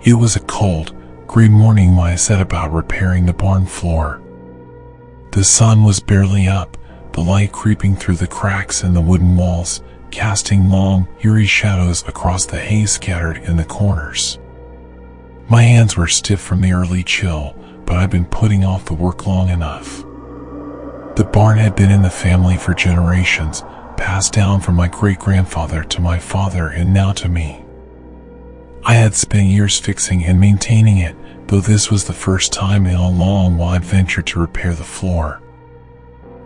It was a cold, gray morning when I set about repairing the barn floor. The sun was barely up, the light creeping through the cracks in the wooden walls, casting long, eerie shadows across the hay scattered in the corners. My hands were stiff from the early chill, but I'd been putting off the work long enough. The barn had been in the family for generations, passed down from my great-grandfather to my father and now to me. I had spent years fixing and maintaining it, though this was the first time in a long while I'd ventured to repair the floor.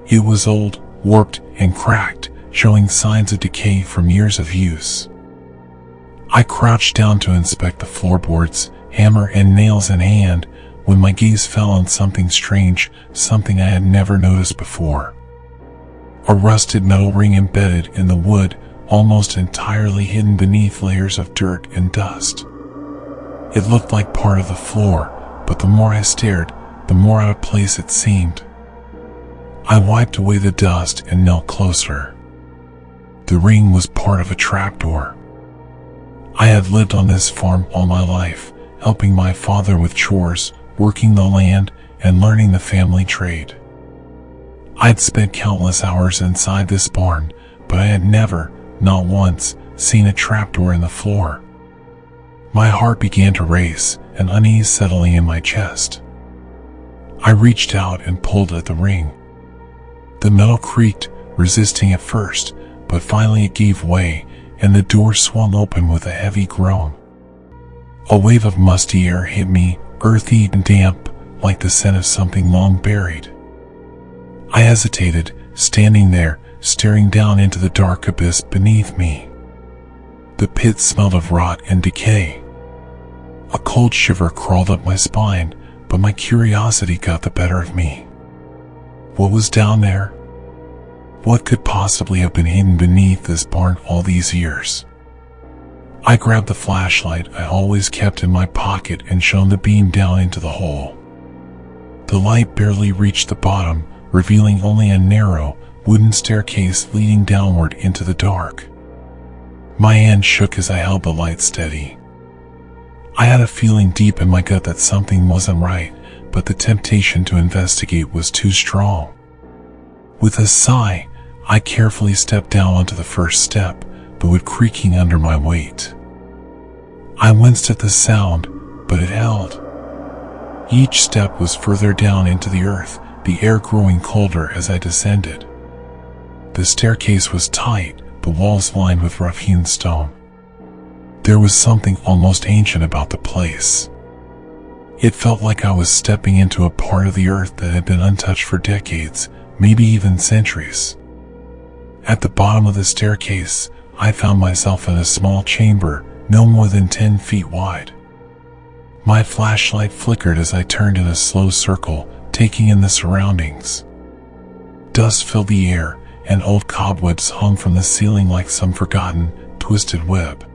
It was old, warped, and cracked, showing signs of decay from years of use. I crouched down to inspect the floorboards, hammer and nails in hand, when my gaze fell on something strange, something I had never noticed before. A rusted metal ring embedded in the wood, almost entirely hidden beneath layers of dirt and dust. It looked like part of the floor, but the more I stared, the more out of place it seemed. I wiped away the dust and knelt closer. The ring was part of a trapdoor. I had lived on this farm all my life, helping my father with chores, working the land, and learning the family trade. I'd spent countless hours inside this barn, but I had never, not once, seen a trapdoor in the floor. My heart began to race, an unease settling in my chest. I reached out and pulled at the ring. The metal creaked, resisting at first, but finally it gave way, and the door swung open with a heavy groan. A wave of musty air hit me, earthy and damp, like the scent of something long buried. I hesitated, standing there, staring down into the dark abyss beneath me. The pit smelled of rot and decay. A cold shiver crawled up my spine, but my curiosity got the better of me. What was down there? What could possibly have been hidden beneath this barn all these years? I grabbed the flashlight I always kept in my pocket and shone the beam down into the hole. The light barely reached the bottom, revealing only a narrow, wooden staircase leading downward into the dark. My hand shook as I held the light steady. I had a feeling deep in my gut that something wasn't right, but the temptation to investigate was too strong. With a sigh, I carefully stepped down onto the first step, the wood creaking under my weight. I winced at the sound, but it held. Each step was further down into the earth, the air growing colder as I descended. The staircase was tight, the walls lined with rough-hewn stone. There was something almost ancient about the place. It felt like I was stepping into a part of the earth that had been untouched for decades, maybe even centuries. At the bottom of the staircase, I found myself in a small chamber, no more than 10 feet wide. My flashlight flickered as I turned in a slow circle, taking in the surroundings. Dust filled the air, and old cobwebs hung from the ceiling like some forgotten, twisted web.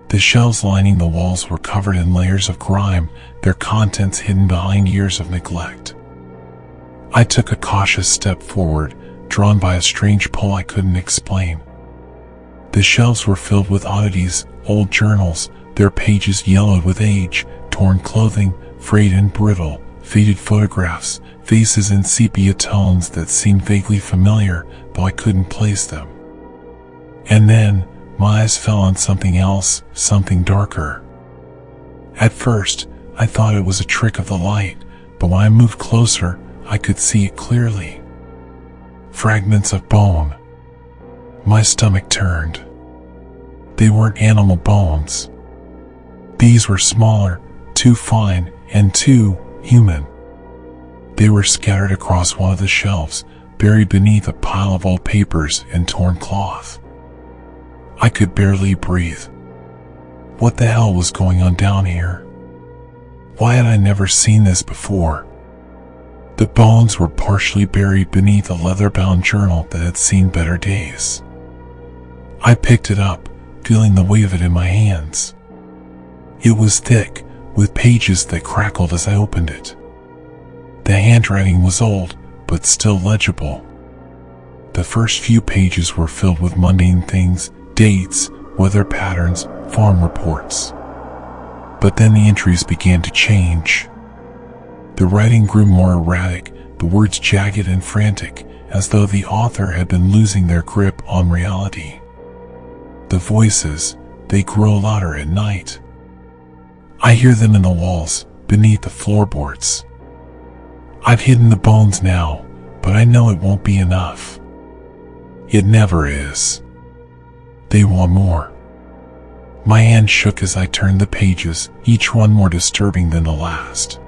The shelves lining the walls were covered in layers of grime, their contents hidden behind years of neglect. I took a cautious step forward, drawn by a strange pull I couldn't explain. The shelves were filled with oddities, old journals, their pages yellowed with age, torn clothing, frayed and brittle, faded photographs, faces in sepia tones that seemed vaguely familiar, though I couldn't place them. And then, my eyes fell on something else, something darker. At first, I thought it was a trick of the light, but when I moved closer, I could see it clearly. Fragments of bone. My stomach turned. They weren't animal bones. These were smaller, too fine, and too human. They were scattered across one of the shelves, buried beneath a pile of old papers and torn cloth. I could barely breathe. What the hell was going on down here? Why had I never seen this before? The bones were partially buried beneath a leather-bound journal that had seen better days. I picked it up, feeling the weight of it in my hands. It was thick, with pages that crackled as I opened it. The handwriting was old, but still legible. The first few pages were filled with mundane things, dates, weather patterns, farm reports. But then the entries began to change. The writing grew more erratic, the words jagged and frantic, as though the author had been losing their grip on reality. The voices, they grow louder at night. I hear them in the walls, beneath the floorboards. I've hidden the bones now, but I know it won't be enough. It never is. They want more. My hand shook as I turned the pages, each one more disturbing than the last.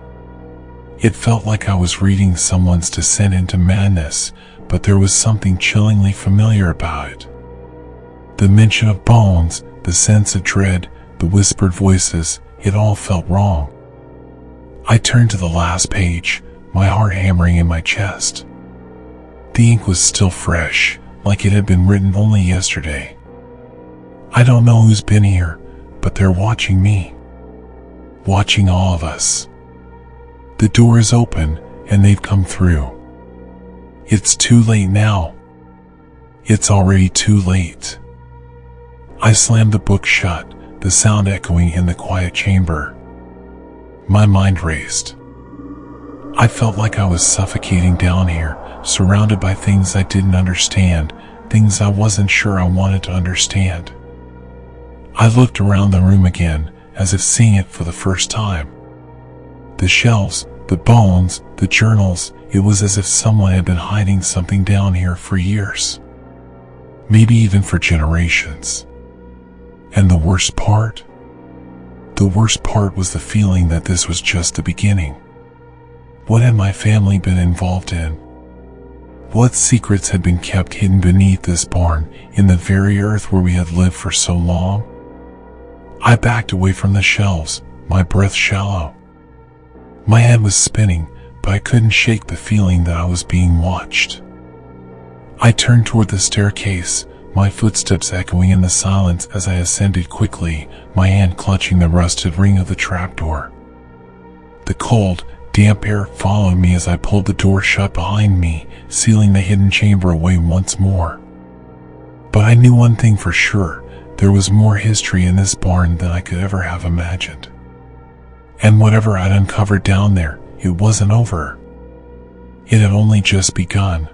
It felt like I was reading someone's descent into madness, but there was something chillingly familiar about it. The mention of bones, the sense of dread, the whispered voices, it all felt wrong. I turned to the last page, my heart hammering in my chest. The ink was still fresh, like it had been written only yesterday. I don't know who's been here, but they're watching me. Watching all of us. The door is open, and they've come through. It's too late now. It's already too late. I slammed the book shut, the sound echoing in the quiet chamber. My mind raced. I felt like I was suffocating down here, surrounded by things I didn't understand, things I wasn't sure I wanted to understand. I looked around the room again, as if seeing it for the first time. The shelves, the bones, the journals, it was as if someone had been hiding something down here for years. Maybe even for generations. And the worst part? The worst part was the feeling that this was just the beginning. What had my family been involved in? What secrets had been kept hidden beneath this barn, in the very earth where we had lived for so long? I backed away from the shelves, my breath shallow. My head was spinning, but I couldn't shake the feeling that I was being watched. I turned toward the staircase, my footsteps echoing in the silence as I ascended quickly, my hand clutching the rusted ring of the trapdoor. The cold, damp air followed me as I pulled the door shut behind me, sealing the hidden chamber away once more. But I knew one thing for sure, there was more history in this barn than I could ever have imagined. And whatever I'd uncovered down there, it wasn't over. It had only just begun.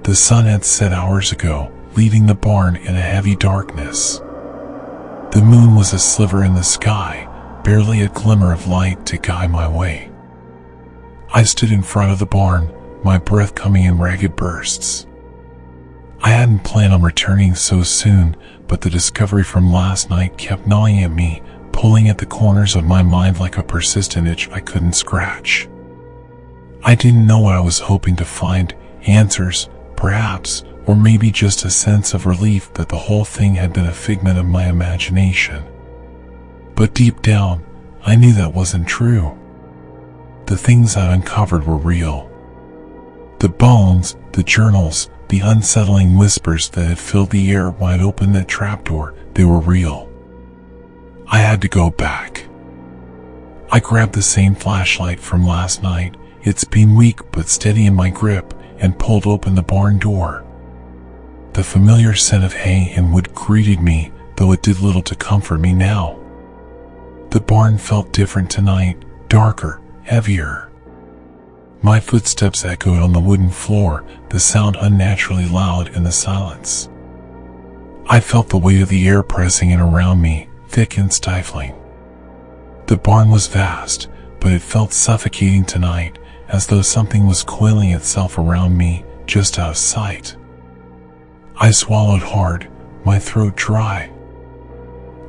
The sun had set hours ago, leaving the barn in a heavy darkness. The moon was a sliver in the sky, barely a glimmer of light to guide my way. I stood in front of the barn, my breath coming in ragged bursts. I hadn't planned on returning so soon, but the discovery from last night kept gnawing at me, pulling at the corners of my mind like a persistent itch I couldn't scratch. I didn't know what I was hoping to find, answers, perhaps, or maybe just a sense of relief that the whole thing had been a figment of my imagination. But deep down, I knew that wasn't true. The things I uncovered were real. The bones, the journals, the unsettling whispers that had filled the air when I opened that trapdoor, they were real. I had to go back. I grabbed the same flashlight from last night, its beam weak but steady in my grip, and pulled open the barn door. The familiar scent of hay and wood greeted me, though it did little to comfort me now. The barn felt different tonight, darker, heavier. My footsteps echoed on the wooden floor, the sound unnaturally loud in the silence. I felt the weight of the air pressing in around me, thick and stifling. The barn was vast, but it felt suffocating tonight, as though something was coiling itself around me, just out of sight. I swallowed hard, my throat dry.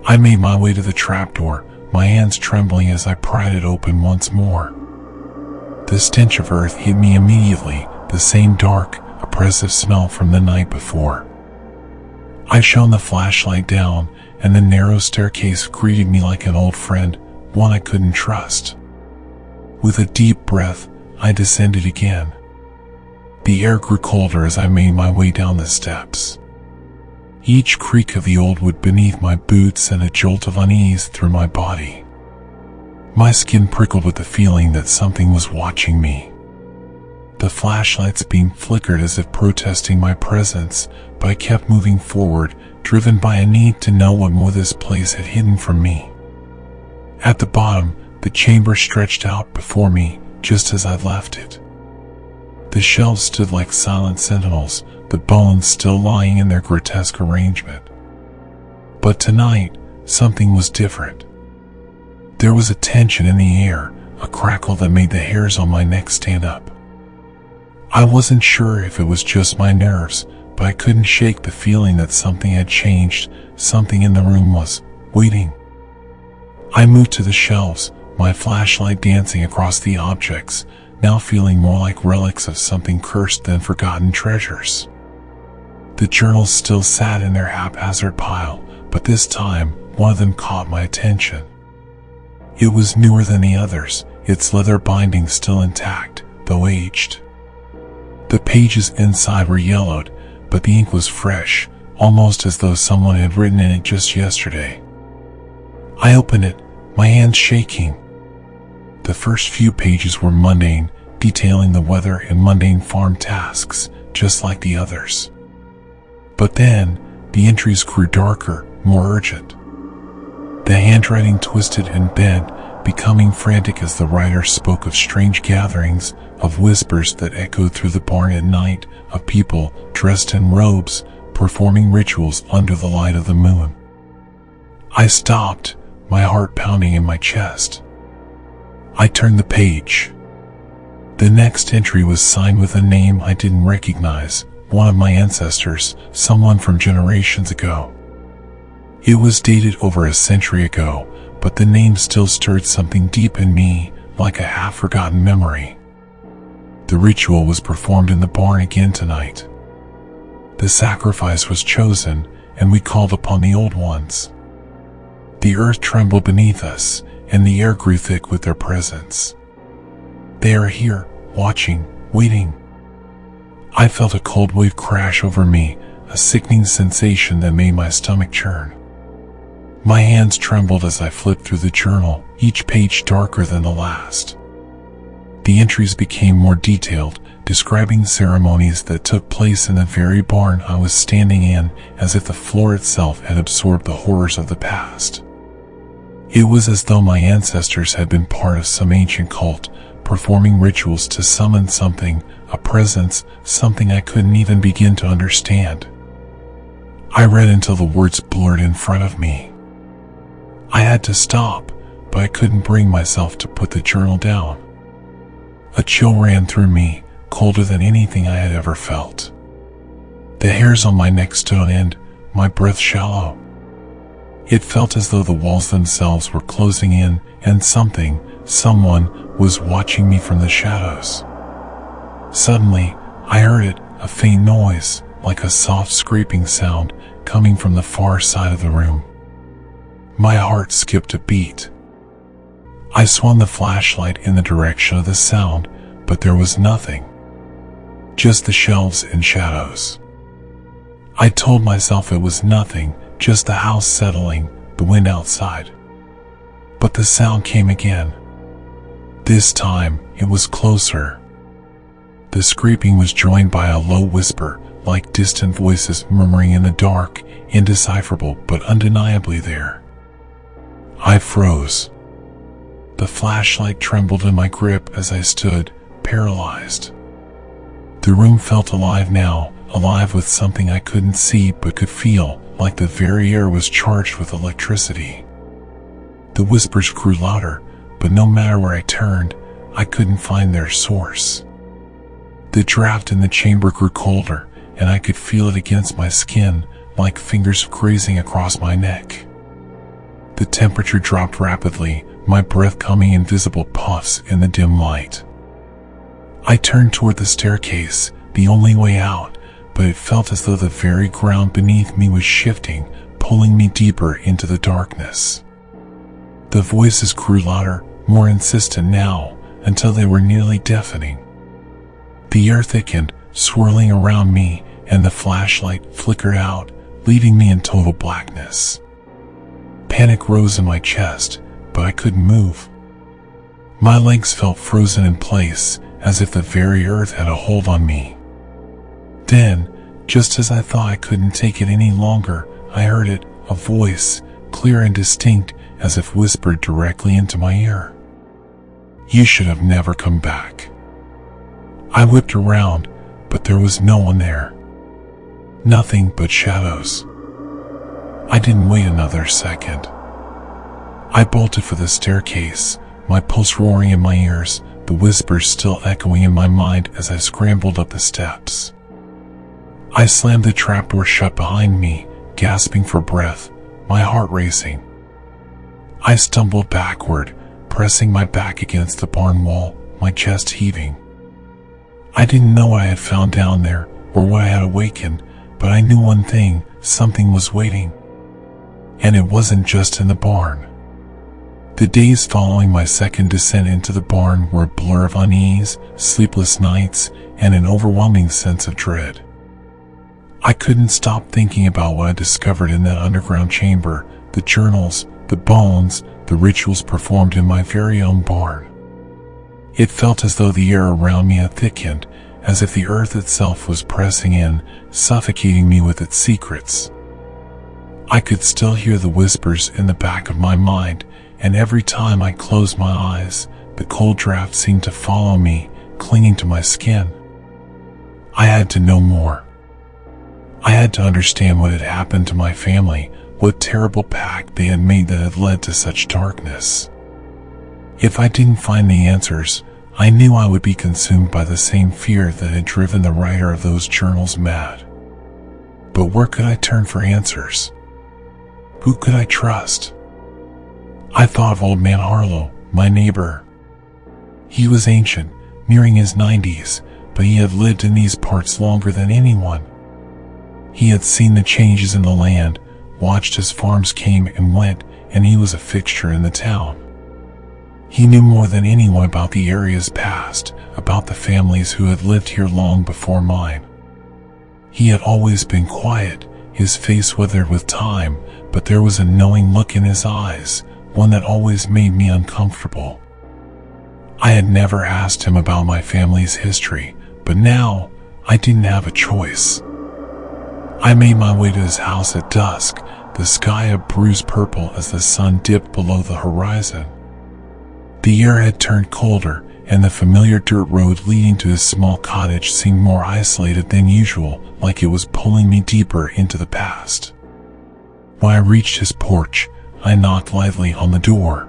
I made my way to the trapdoor, my hands trembling as I pried it open once more. The stench of earth hit me immediately, the same dark, oppressive smell from the night before. I shone the flashlight down, and the narrow staircase greeted me like an old friend, one I couldn't trust. With a deep breath, I descended again. The air grew colder as I made my way down the steps. Each creak of the old wood beneath my boots sent a jolt of unease through my body. My skin prickled with the feeling that something was watching me. The flashlight's beam flickered as if protesting my presence, but I kept moving forward, driven by a need to know what more this place had hidden from me. At the bottom, the chamber stretched out before me, just as I left it. The shelves stood like silent sentinels, the bones still lying in their grotesque arrangement. But tonight, something was different. There was a tension in the air, a crackle that made the hairs on my neck stand up. I wasn't sure if it was just my nerves, but I couldn't shake the feeling that something had changed, something in the room was waiting. I moved to the shelves, my flashlight dancing across the objects, now feeling more like relics of something cursed than forgotten treasures. The journals still sat in their haphazard pile, but this time, one of them caught my attention. It was newer than the others, its leather binding still intact, though aged. The pages inside were yellowed, but the ink was fresh, almost as though someone had written in it just yesterday. I opened it, my hands shaking. The first few pages were mundane, detailing the weather and mundane farm tasks, just like the others. But then, the entries grew darker, more urgent. The handwriting twisted and bent, becoming frantic as the writer spoke of strange gatherings, of whispers that echoed through the barn at night, of people dressed in robes, performing rituals under the light of the moon. I stopped, my heart pounding in my chest. I turned the page. The next entry was signed with a name I didn't recognize, one of my ancestors, someone from generations ago. It was dated over a century ago, but the name still stirred something deep in me, like a half-forgotten memory. The ritual was performed in the barn again tonight. The sacrifice was chosen, and we called upon the old ones. The earth trembled beneath us, and the air grew thick with their presence. They are here, watching, waiting. I felt a cold wave crash over me, a sickening sensation that made my stomach churn. My hands trembled as I flipped through the journal, each page darker than the last. The entries became more detailed, describing ceremonies that took place in the very barn I was standing in, as if the floor itself had absorbed the horrors of the past. It was as though my ancestors had been part of some ancient cult, performing rituals to summon something, a presence, something I couldn't even begin to understand. I read until the words blurred in front of me. I had to stop, but I couldn't bring myself to put the journal down. A chill ran through me, colder than anything I had ever felt. The hairs on my neck stood on end, my breath shallow. It felt as though the walls themselves were closing in, and someone, was watching me from the shadows. Suddenly, I heard it, a faint noise, like a soft scraping sound, coming from the far side of the room. My heart skipped a beat. I swung the flashlight in the direction of the sound, but there was nothing. Just the shelves and shadows. I told myself it was nothing, just the house settling, the wind outside. But the sound came again. This time, it was closer. The scraping was joined by a low whisper, like distant voices murmuring in the dark, indecipherable but undeniably there. I froze. The flashlight trembled in my grip as I stood, paralyzed. The room felt alive now, alive with something I couldn't see but could feel, like the very air was charged with electricity. The whispers grew louder, but no matter where I turned, I couldn't find their source. The draft in the chamber grew colder, and I could feel it against my skin, like fingers grazing across my neck. The temperature dropped rapidly, my breath coming in visible puffs in the dim light. I turned toward the staircase, the only way out, but it felt as though the very ground beneath me was shifting, pulling me deeper into the darkness. The voices grew louder, more insistent now, until they were nearly deafening. The air thickened, swirling around me, and the flashlight flickered out, leaving me in total blackness. Panic rose in my chest, but I couldn't move. My legs felt frozen in place, as if the very earth had a hold on me. Then, just as I thought I couldn't take it any longer, I heard it, a voice, clear and distinct, as if whispered directly into my ear. "You should have never come back." I whipped around, but there was no one there. Nothing but shadows. I didn't wait another second. I bolted for the staircase, my pulse roaring in my ears, the whispers still echoing in my mind as I scrambled up the steps. I slammed the trapdoor shut behind me, gasping for breath, my heart racing. I stumbled backward, pressing my back against the barn wall, my chest heaving. I didn't know what I had found down there, or what I had awakened, but I knew one thing: something was waiting. And it wasn't just in the barn. The days following my second descent into the barn were a blur of unease, sleepless nights, and an overwhelming sense of dread. I couldn't stop thinking about what I discovered in that underground chamber, the journals, the bones, the rituals performed in my very own barn. It felt as though the air around me had thickened, as if the earth itself was pressing in, suffocating me with its secrets. I could still hear the whispers in the back of my mind, and every time I closed my eyes, the cold draft seemed to follow me, clinging to my skin. I had to know more. I had to understand what had happened to my family, what terrible pact they had made that had led to such darkness. If I didn't find the answers, I knew I would be consumed by the same fear that had driven the writer of those journals mad. But where could I turn for answers? Who could I trust? I thought of old man Harlow, my neighbor. He was ancient, nearing his 90s, but he had lived in these parts longer than anyone. He had seen the changes in the land, watched as farms came and went, and he was a fixture in the town. He knew more than anyone about the area's past, about the families who had lived here long before mine. He had always been quiet, his face withered with time, but there was a knowing look in his eyes, one that always made me uncomfortable. I had never asked him about my family's history, but now I didn't have a choice. I made my way to his house at dusk, the sky a bruised purple as the sun dipped below the horizon. The air had turned colder, and the familiar dirt road leading to his small cottage seemed more isolated than usual, like it was pulling me deeper into the past. When I reached his porch, I knocked lightly on the door.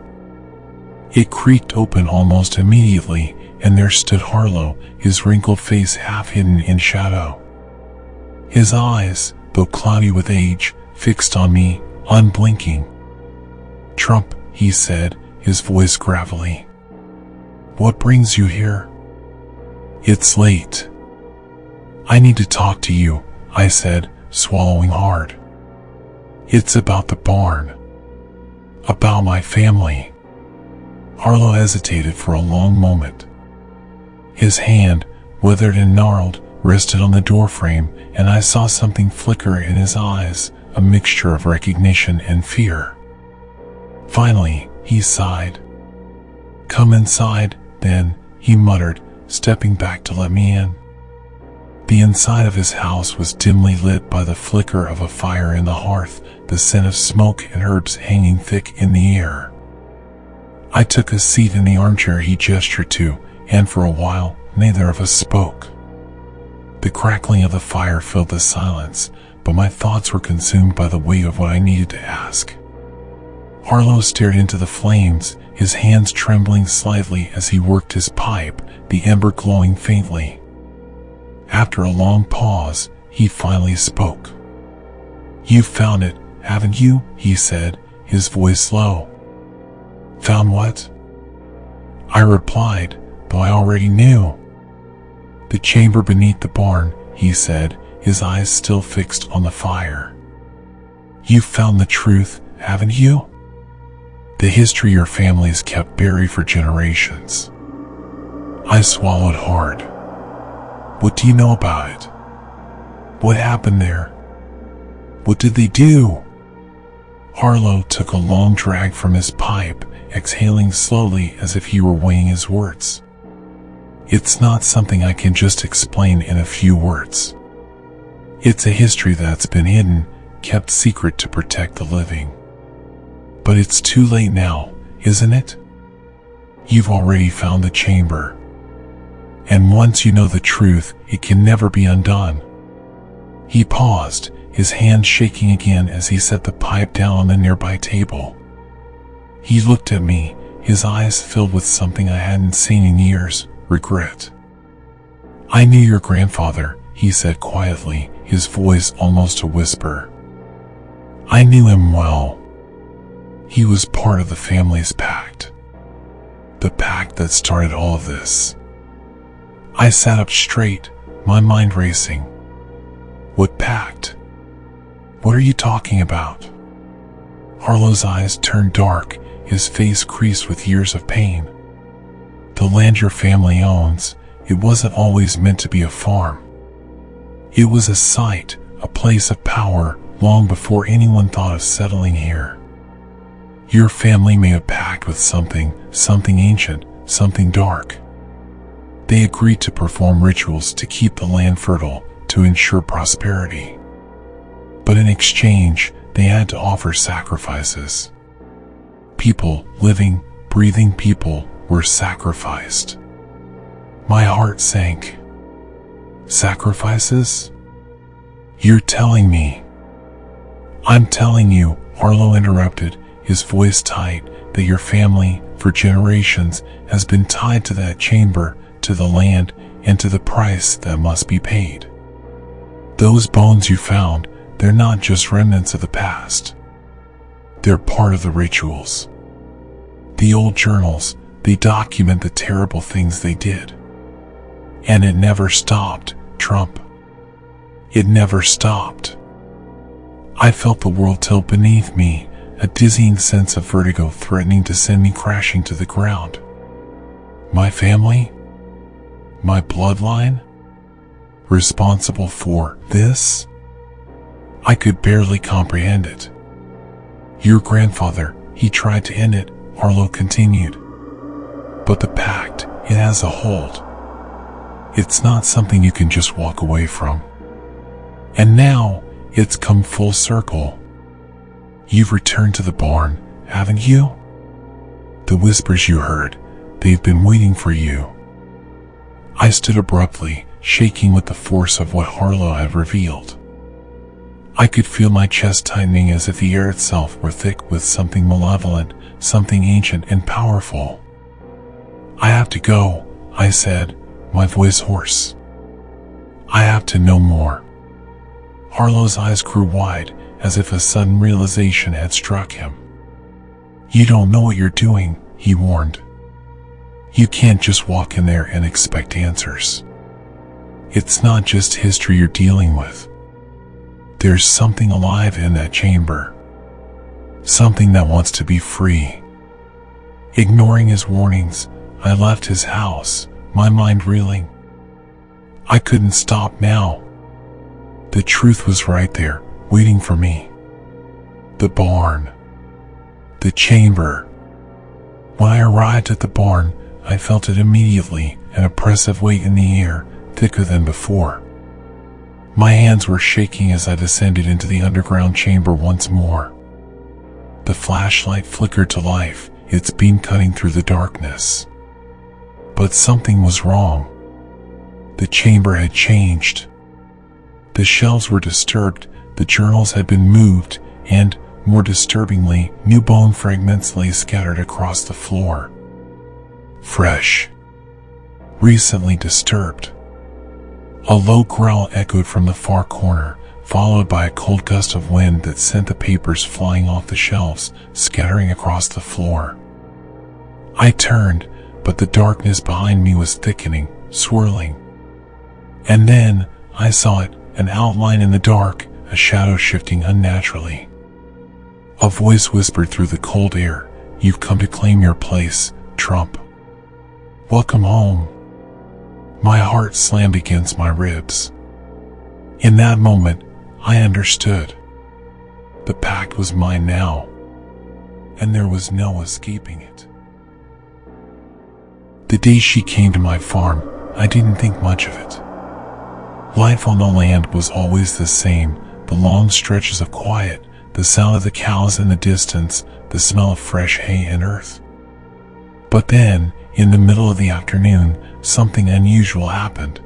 It creaked open almost immediately, and there stood Harlow, his wrinkled face half hidden in shadow. His eyes, though cloudy with age, fixed on me, unblinking. "Trump," he said, his voice gravelly. "What brings you here?" "It's late." "I need to talk to you," I said, swallowing hard. "It's about the barn. About my family." Harlow hesitated for a long moment. His hand, withered and gnarled, rested on the doorframe, and I saw something flicker in his eyes, a mixture of recognition and fear. Finally, he sighed. "Come inside, then," he muttered, stepping back to let me in. The inside of his house was dimly lit by the flicker of a fire in the hearth, the scent of smoke and herbs hanging thick in the air. I took a seat in the armchair he gestured to, and for a while, neither of us spoke. The crackling of the fire filled the silence, but my thoughts were consumed by the weight of what I needed to ask. Harlow stared into the flames, his hands trembling slightly as he worked his pipe, the ember glowing faintly. After a long pause, he finally spoke. "You've found it, haven't you?" he said, his voice low. "Found what?" I replied, though I already knew. "The chamber beneath the barn," he said, his eyes still fixed on the fire. "You've found the truth, haven't you? The history your family's kept buried for generations." I swallowed hard. "What do you know about it? What happened there? What did they do?" Harlow took a long drag from his pipe, exhaling slowly as if he were weighing his words. "It's not something I can just explain in a few words. It's a history that's been hidden, kept secret to protect the living. But it's too late now, isn't it? You've already found the chamber. And once you know the truth, it can never be undone. He paused, his hand shaking again as he set the pipe down on the nearby table. He looked at me, his eyes filled with something I hadn't seen in years, regret. I knew your grandfather, he said quietly, his voice almost a whisper. I knew him well. He was part of the family's pact. The pact that started all of this. I sat up straight, my mind racing. What pact? What are you talking about? Harlow's eyes turned dark, his face creased with years of pain. The land your family owns, it wasn't always meant to be a farm. It was a site, a place of power, long before anyone thought of settling here. Your family made a pact with something ancient, something dark. They agreed to perform rituals to keep the land fertile, to ensure prosperity. But in exchange, they had to offer sacrifices. People, living, breathing people, were sacrificed. My heart sank. Sacrifices? You're telling me? I'm telling you, Harlow interrupted, his voice tight, that your family, for generations, has been tied to that chamber, to the land, and to the price that must be paid. Those bones you found, they're not just remnants of the past. They're part of the rituals. The old journals, they document the terrible things they did. And it never stopped, Trump. It never stopped. I felt the world tilt beneath me, a dizzying sense of vertigo threatening to send me crashing to the ground. My family? My bloodline? Responsible for this? I could barely comprehend it. Your grandfather, he tried to end it, Harlow continued. But the pact, it has a hold. It's not something you can just walk away from. And now, it's come full circle. You've returned to the barn, haven't you? The whispers you heard, they've been waiting for you. I stood abruptly, shaking with the force of what Harlow had revealed. I could feel my chest tightening as if the air itself were thick with something malevolent, something ancient and powerful. I have to go, I said, my voice hoarse. I have to know more. Harlow's eyes grew wide, as if a sudden realization had struck him. You don't know what you're doing, he warned. You can't just walk in there and expect answers. It's not just history you're dealing with. There's something alive in that chamber. Something that wants to be free. Ignoring his warnings, I left his house, my mind reeling. I couldn't stop now. The truth was right there, waiting for me. The barn. The chamber. When I arrived at the barn, I felt it immediately, an oppressive weight in the air, thicker than before. My hands were shaking as I descended into the underground chamber once more. The flashlight flickered to life, its beam cutting through the darkness. But something was wrong. The chamber had changed. The shelves were disturbed, the journals had been moved, and, more disturbingly, new bone fragments lay scattered across the floor. Fresh. Recently disturbed. A low growl echoed from the far corner, followed by a cold gust of wind that sent the papers flying off the shelves, scattering across the floor. I turned, but the darkness behind me was thickening, swirling. And then, I saw it, an outline in the dark, a shadow shifting unnaturally. A voice whispered through the cold air, "You've come to claim your place, Trump. Welcome home." My heart slammed against my ribs. In that moment, I understood. The pact was mine now, and there was no escaping it. The day she came to my farm, I didn't think much of it. Life on the land was always the same, the long stretches of quiet, the sound of the cows in the distance, the smell of fresh hay and earth. But then, in the middle of the afternoon, something unusual happened.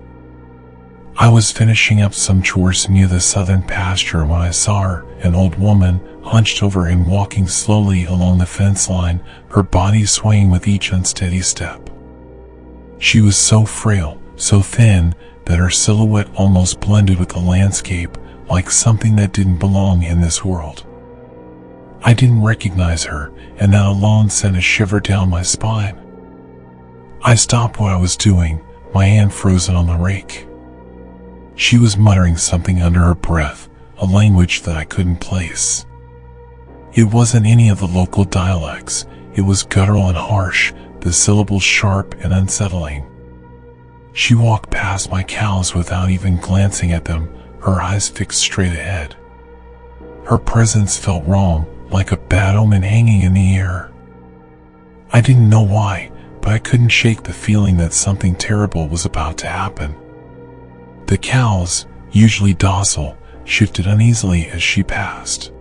I was finishing up some chores near the southern pasture when I saw her, an old woman, hunched over and walking slowly along the fence line, her body swaying with each unsteady step. She was so frail, so thin, that her silhouette almost blended with the landscape, like something that didn't belong in this world. I didn't recognize her, and that alone sent a shiver down my spine. I stopped what I was doing, my hand frozen on the rake. She was muttering something under her breath, a language that I couldn't place. It wasn't any of the local dialects, it was guttural and harsh, the syllables sharp and unsettling. She walked past my cows without even glancing at them, her eyes fixed straight ahead. Her presence felt wrong, like a bad omen hanging in the air. I didn't know why, but I couldn't shake the feeling that something terrible was about to happen. The cows, usually docile, shifted uneasily as she passed.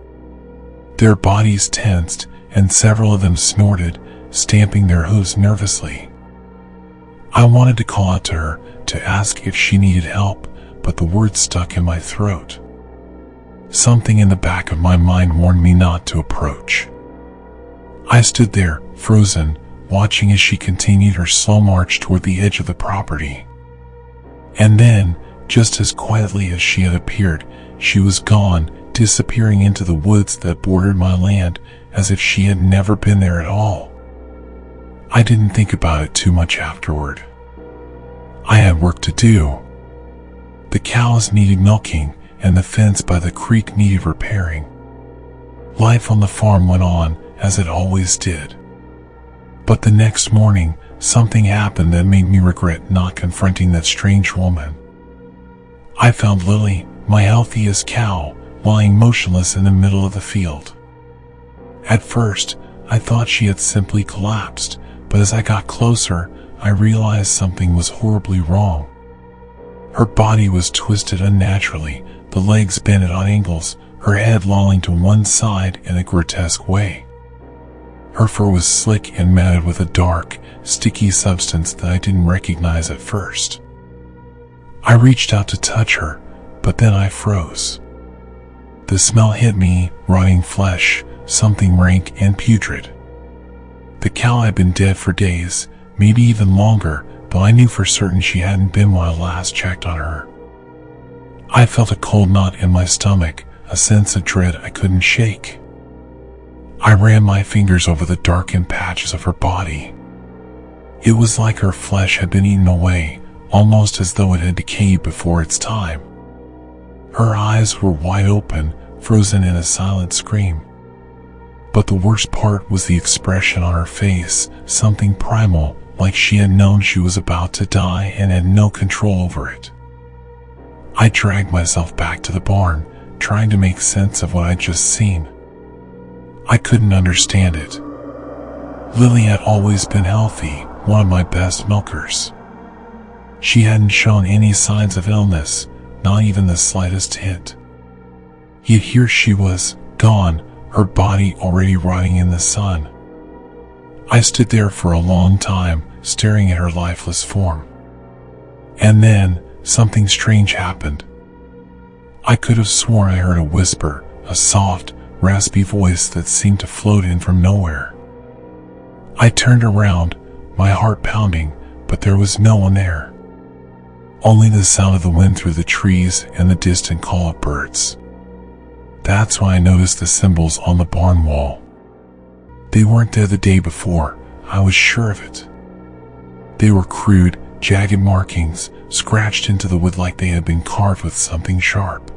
Their bodies tensed, and several of them snorted, stamping their hooves nervously. I wanted to call out to her, to ask if she needed help, but the words stuck in my throat. Something in the back of my mind warned me not to approach. I stood there, frozen, watching as she continued her slow march toward the edge of the property. And then, just as quietly as she had appeared, she was gone, disappearing into the woods that bordered my land, as if she had never been there at all. I didn't think about it too much afterward. I had work to do. The cows needed milking, and the fence by the creek needed repairing. Life on the farm went on, as it always did. But the next morning, something happened that made me regret not confronting that strange woman. I found Lily, my healthiest cow, lying motionless in the middle of the field. At first, I thought she had simply collapsed, but as I got closer, I realized something was horribly wrong. Her body was twisted unnaturally, the legs bent at odd angles, her head lolling to one side in a grotesque way. Her fur was slick and matted with a dark, sticky substance that I didn't recognize at first. I reached out to touch her, but then I froze. The smell hit me, rotting flesh, something rank and putrid. The cow had been dead for days, maybe even longer, though I knew for certain she hadn't been when I last checked on her. I felt a cold knot in my stomach, a sense of dread I couldn't shake. I ran my fingers over the darkened patches of her body. It was like her flesh had been eaten away, almost as though it had decayed before its time. Her eyes were wide open, frozen in a silent scream. But the worst part was the expression on her face, something primal, like she had known she was about to die and had no control over it. I dragged myself back to the barn, trying to make sense of what I'd just seen. I couldn't understand it. Lily had always been healthy, one of my best milkers. She hadn't shown any signs of illness, not even the slightest hint. Yet here she was, gone, her body already rotting in the sun. I stood there for a long time, staring at her lifeless form. And then, something strange happened. I could have sworn I heard a whisper, a soft, raspy voice that seemed to float in from nowhere. I turned around, my heart pounding, but there was no one there. Only the sound of the wind through the trees and the distant call of birds. That's when I noticed the symbols on the barn wall. They weren't there the day before, I was sure of it. They were crude, jagged markings, scratched into the wood like they had been carved with something sharp.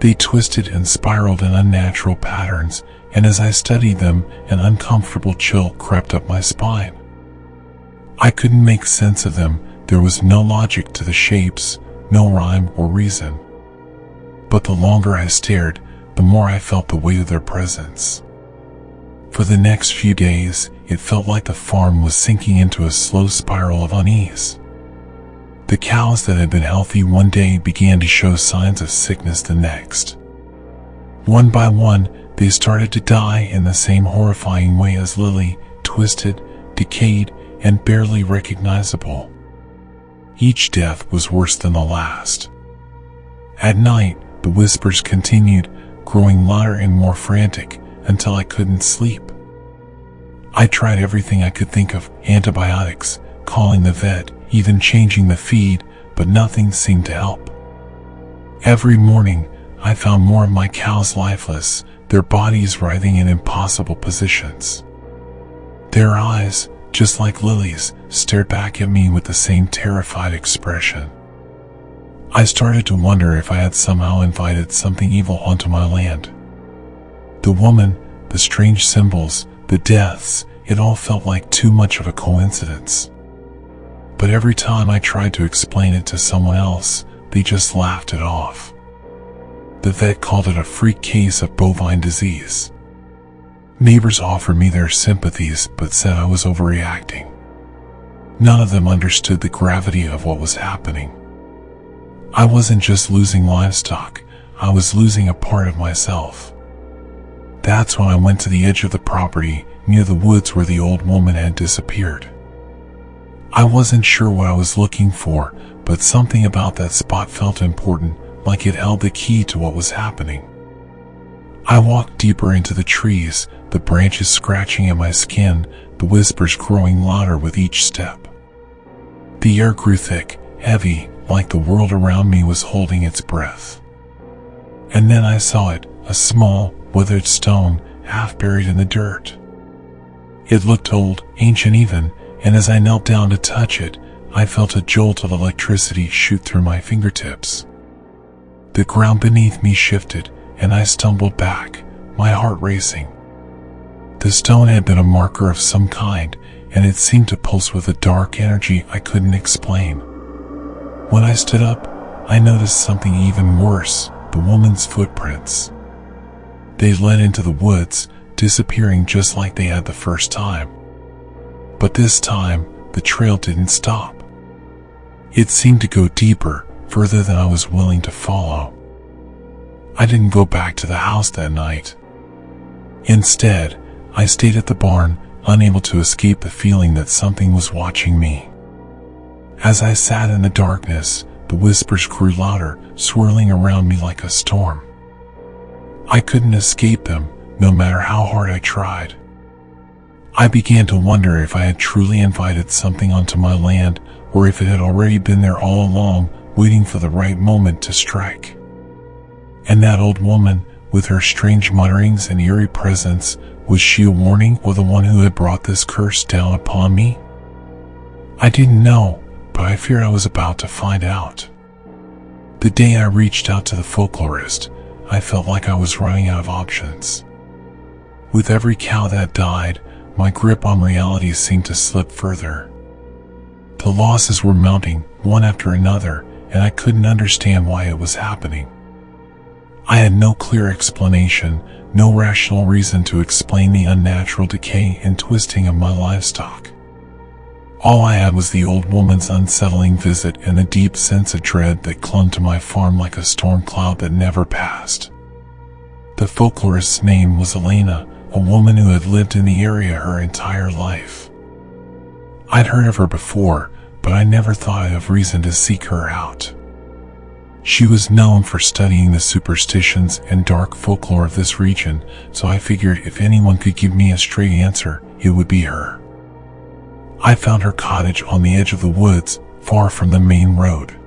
They twisted and spiraled in unnatural patterns, and as I studied them, an uncomfortable chill crept up my spine. I couldn't make sense of them. There was no logic to the shapes, no rhyme or reason. But the longer I stared, the more I felt the weight of their presence. For the next few days, it felt like the farm was sinking into a slow spiral of unease. The cows that had been healthy one day began to show signs of sickness the next. One by one, they started to die in the same horrifying way as Lily, twisted, decayed, and barely recognizable. Each death was worse than the last. At night, the whispers continued, growing louder and more frantic, until I couldn't sleep. I tried everything I could think of, antibiotics, calling the vet, even changing the feed, but nothing seemed to help. Every morning, I found more of my cows lifeless, their bodies writhing in impossible positions. Their eyes, just like Lily's, stared back at me with the same terrified expression. I started to wonder if I had somehow invited something evil onto my land. The woman, the strange symbols, the deaths, it all felt like too much of a coincidence. But every time I tried to explain it to someone else, they just laughed it off. The vet called it a freak case of bovine disease. Neighbors offered me their sympathies but said I was overreacting. None of them understood the gravity of what was happening. I wasn't just losing livestock, I was losing a part of myself. That's when I went to the edge of the property, near the woods where the old woman had disappeared. I wasn't sure what I was looking for, but something about that spot felt important, like it held the key to what was happening. I walked deeper into the trees, the branches scratching at my skin, the whispers growing louder with each step. The air grew thick, heavy, like the world around me was holding its breath. And then I saw it, a small, withered stone, half buried in the dirt. It looked old, ancient even, and as I knelt down to touch it, I felt a jolt of electricity shoot through my fingertips. The ground beneath me shifted, and I stumbled back, my heart racing. The stone had been a marker of some kind, and it seemed to pulse with a dark energy I couldn't explain. When I stood up, I noticed something even worse, the woman's footprints. They led into the woods, disappearing just like they had the first time. But this time, the trail didn't stop. It seemed to go deeper, further than I was willing to follow. I didn't go back to the house that night. Instead, I stayed at the barn, unable to escape the feeling that something was watching me. As I sat in the darkness, the whispers grew louder, swirling around me like a storm. I couldn't escape them, no matter how hard I tried. I began to wonder if I had truly invited something onto my land, or if it had already been there all along, waiting for the right moment to strike. And that old woman, with her strange mutterings and eerie presence, was she a warning or the one who had brought this curse down upon me? I didn't know, but I feared I was about to find out. The day I reached out to the folklorist, I felt like I was running out of options. With every cow that died, my grip on reality seemed to slip further. The losses were mounting, one after another, and I couldn't understand why it was happening. I had no clear explanation, no rational reason to explain the unnatural decay and twisting of my livestock. All I had was the old woman's unsettling visit and a deep sense of dread that clung to my farm like a storm cloud that never passed. The folklorist's name was Elena, a woman who had lived in the area her entire life. I'd heard of her before, but I never thought I'd have reason to seek her out. She was known for studying the superstitions and dark folklore of this region, so I figured if anyone could give me a straight answer, it would be her. I found her cottage on the edge of the woods, far from the main road.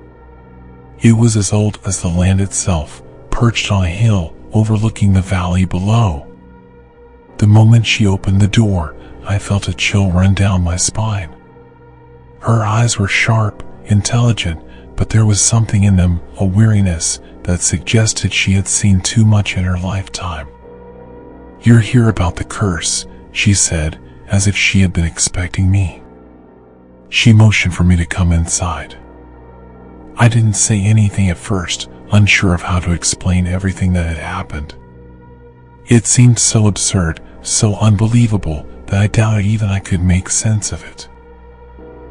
It was as old as the land itself, perched on a hill overlooking the valley below. The moment she opened the door, I felt a chill run down my spine. Her eyes were sharp, intelligent, but there was something in them, a weariness, that suggested she had seen too much in her lifetime. "You're here about the curse," she said, as if she had been expecting me. She motioned for me to come inside. I didn't say anything at first, unsure of how to explain everything that had happened. It seemed so absurd, so unbelievable, that I doubted even I could make sense of it.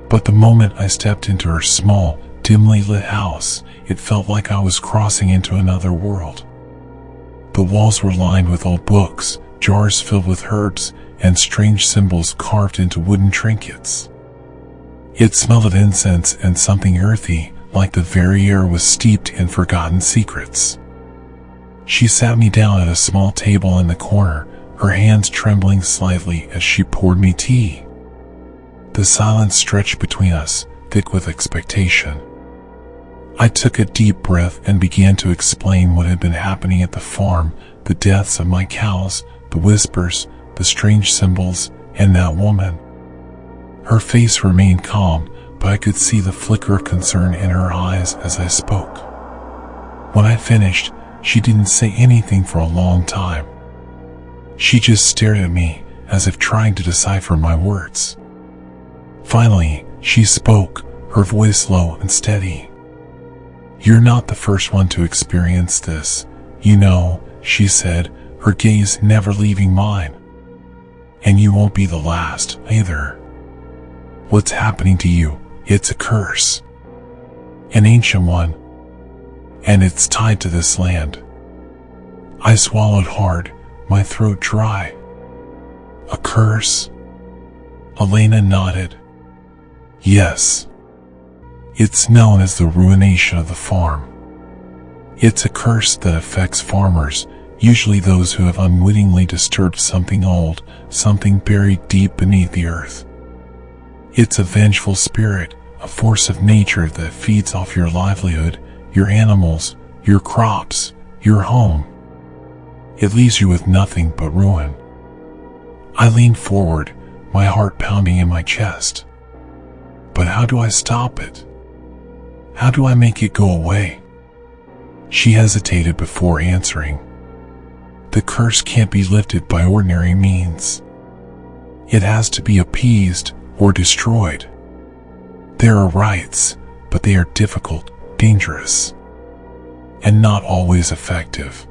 But the moment I stepped into her small, dimly lit house, it felt like I was crossing into another world. The walls were lined with old books, jars filled with herbs, and strange symbols carved into wooden trinkets. It smelled of incense and something earthy, like the very air was steeped in forgotten secrets. She sat me down at a small table in the corner, her hands trembling slightly as she poured me tea. The silence stretched between us, thick with expectation. I took a deep breath and began to explain what had been happening at the farm, the deaths of my cows, the whispers, the strange symbols, and that woman. Her face remained calm, but I could see the flicker of concern in her eyes as I spoke. When I finished, she didn't say anything for a long time. She just stared at me, as if trying to decipher my words. Finally, she spoke, her voice low and steady. "You're not the first one to experience this, you know," she said, her gaze never leaving mine. "And you won't be the last, either. What's happening to you, it's a curse. An ancient one. And it's tied to this land." I swallowed hard, my throat dry. "A curse?" Elena nodded. "Yes. It's known as the ruination of the farm. It's a curse that affects farmers, usually those who have unwittingly disturbed something old, something buried deep beneath the earth. It's a vengeful spirit, a force of nature that feeds off your livelihood, your animals, your crops, your home. It leaves you with nothing but ruin." I leaned forward, my heart pounding in my chest. "But how do I stop it? How do I make it go away?" She hesitated before answering. "The curse can't be lifted by ordinary means. It has to be appeased or destroyed. There are rites, but they are difficult, dangerous, and not always effective.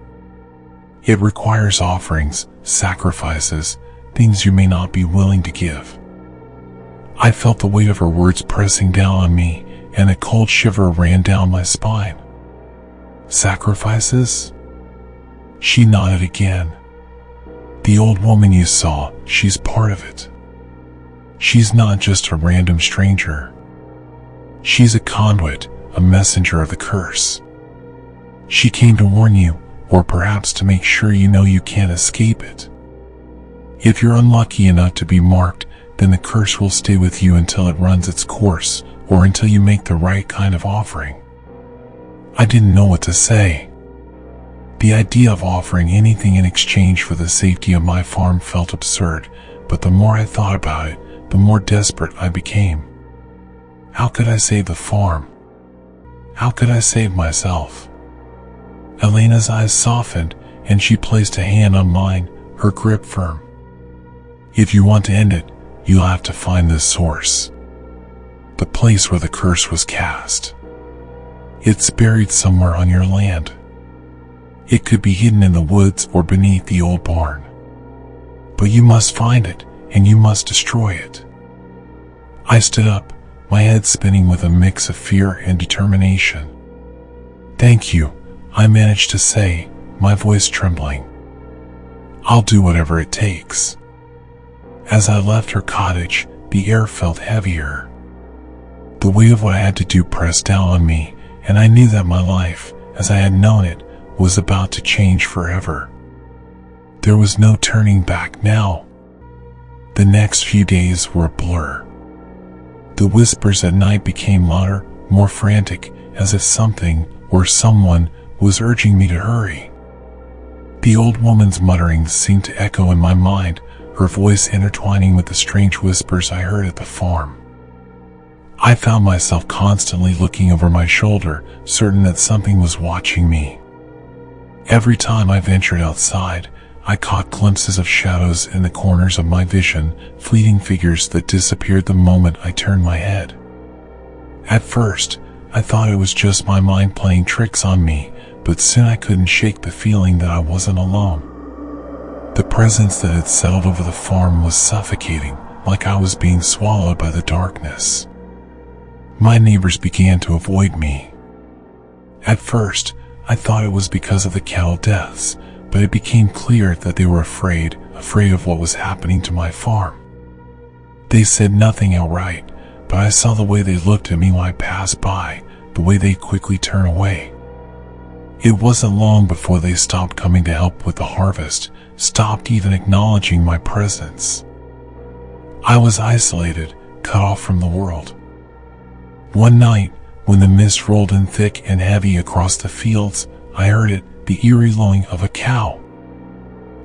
It requires offerings, sacrifices, things you may not be willing to give." I felt the weight of her words pressing down on me, and a cold shiver ran down my spine. "Sacrifices?" She nodded again. "The old woman you saw, she's part of it. She's not just a random stranger. She's a conduit, a messenger of the curse. She came to warn you, or perhaps to make sure you know you can't escape it. If you're unlucky enough to be marked, then the curse will stay with you until it runs its course, or until you make the right kind of offering." I didn't know what to say. The idea of offering anything in exchange for the safety of my farm felt absurd, but the more I thought about it, the more desperate I became. How could I save the farm? How could I save myself? Elena's eyes softened, and she placed a hand on mine, her grip firm. "If you want to end it, you'll have to find this source. The place where the curse was cast. It's buried somewhere on your land. It could be hidden in the woods or beneath the old barn. But you must find it, and you must destroy it." I stood up, my head spinning with a mix of fear and determination. "Thank you," I managed to say, my voice trembling. "I'll do whatever it takes." As I left her cottage, the air felt heavier. The weight of what I had to do pressed down on me, and I knew that my life, as I had known it, was about to change forever. There was no turning back now. The next few days were a blur. The whispers at night became louder, more frantic, as if something, or someone, was urging me to hurry. The old woman's mutterings seemed to echo in my mind, her voice intertwining with the strange whispers I heard at the farm. I found myself constantly looking over my shoulder, certain that something was watching me. Every time I ventured outside, I caught glimpses of shadows in the corners of my vision, fleeting figures that disappeared the moment I turned my head. At first, I thought it was just my mind playing tricks on me, but soon I couldn't shake the feeling that I wasn't alone. The presence that had settled over the farm was suffocating, like I was being swallowed by the darkness. My neighbors began to avoid me. At first, I thought it was because of the cattle deaths, but it became clear that they were afraid of what was happening to my farm. They said nothing outright, but I saw the way they looked at me when I passed by, the way they quickly turned away. It wasn't long before they stopped coming to help with the harvest, stopped even acknowledging my presence. I was isolated, cut off from the world. One night, when the mist rolled in thick and heavy across the fields, I heard it, the eerie lowing of a cow.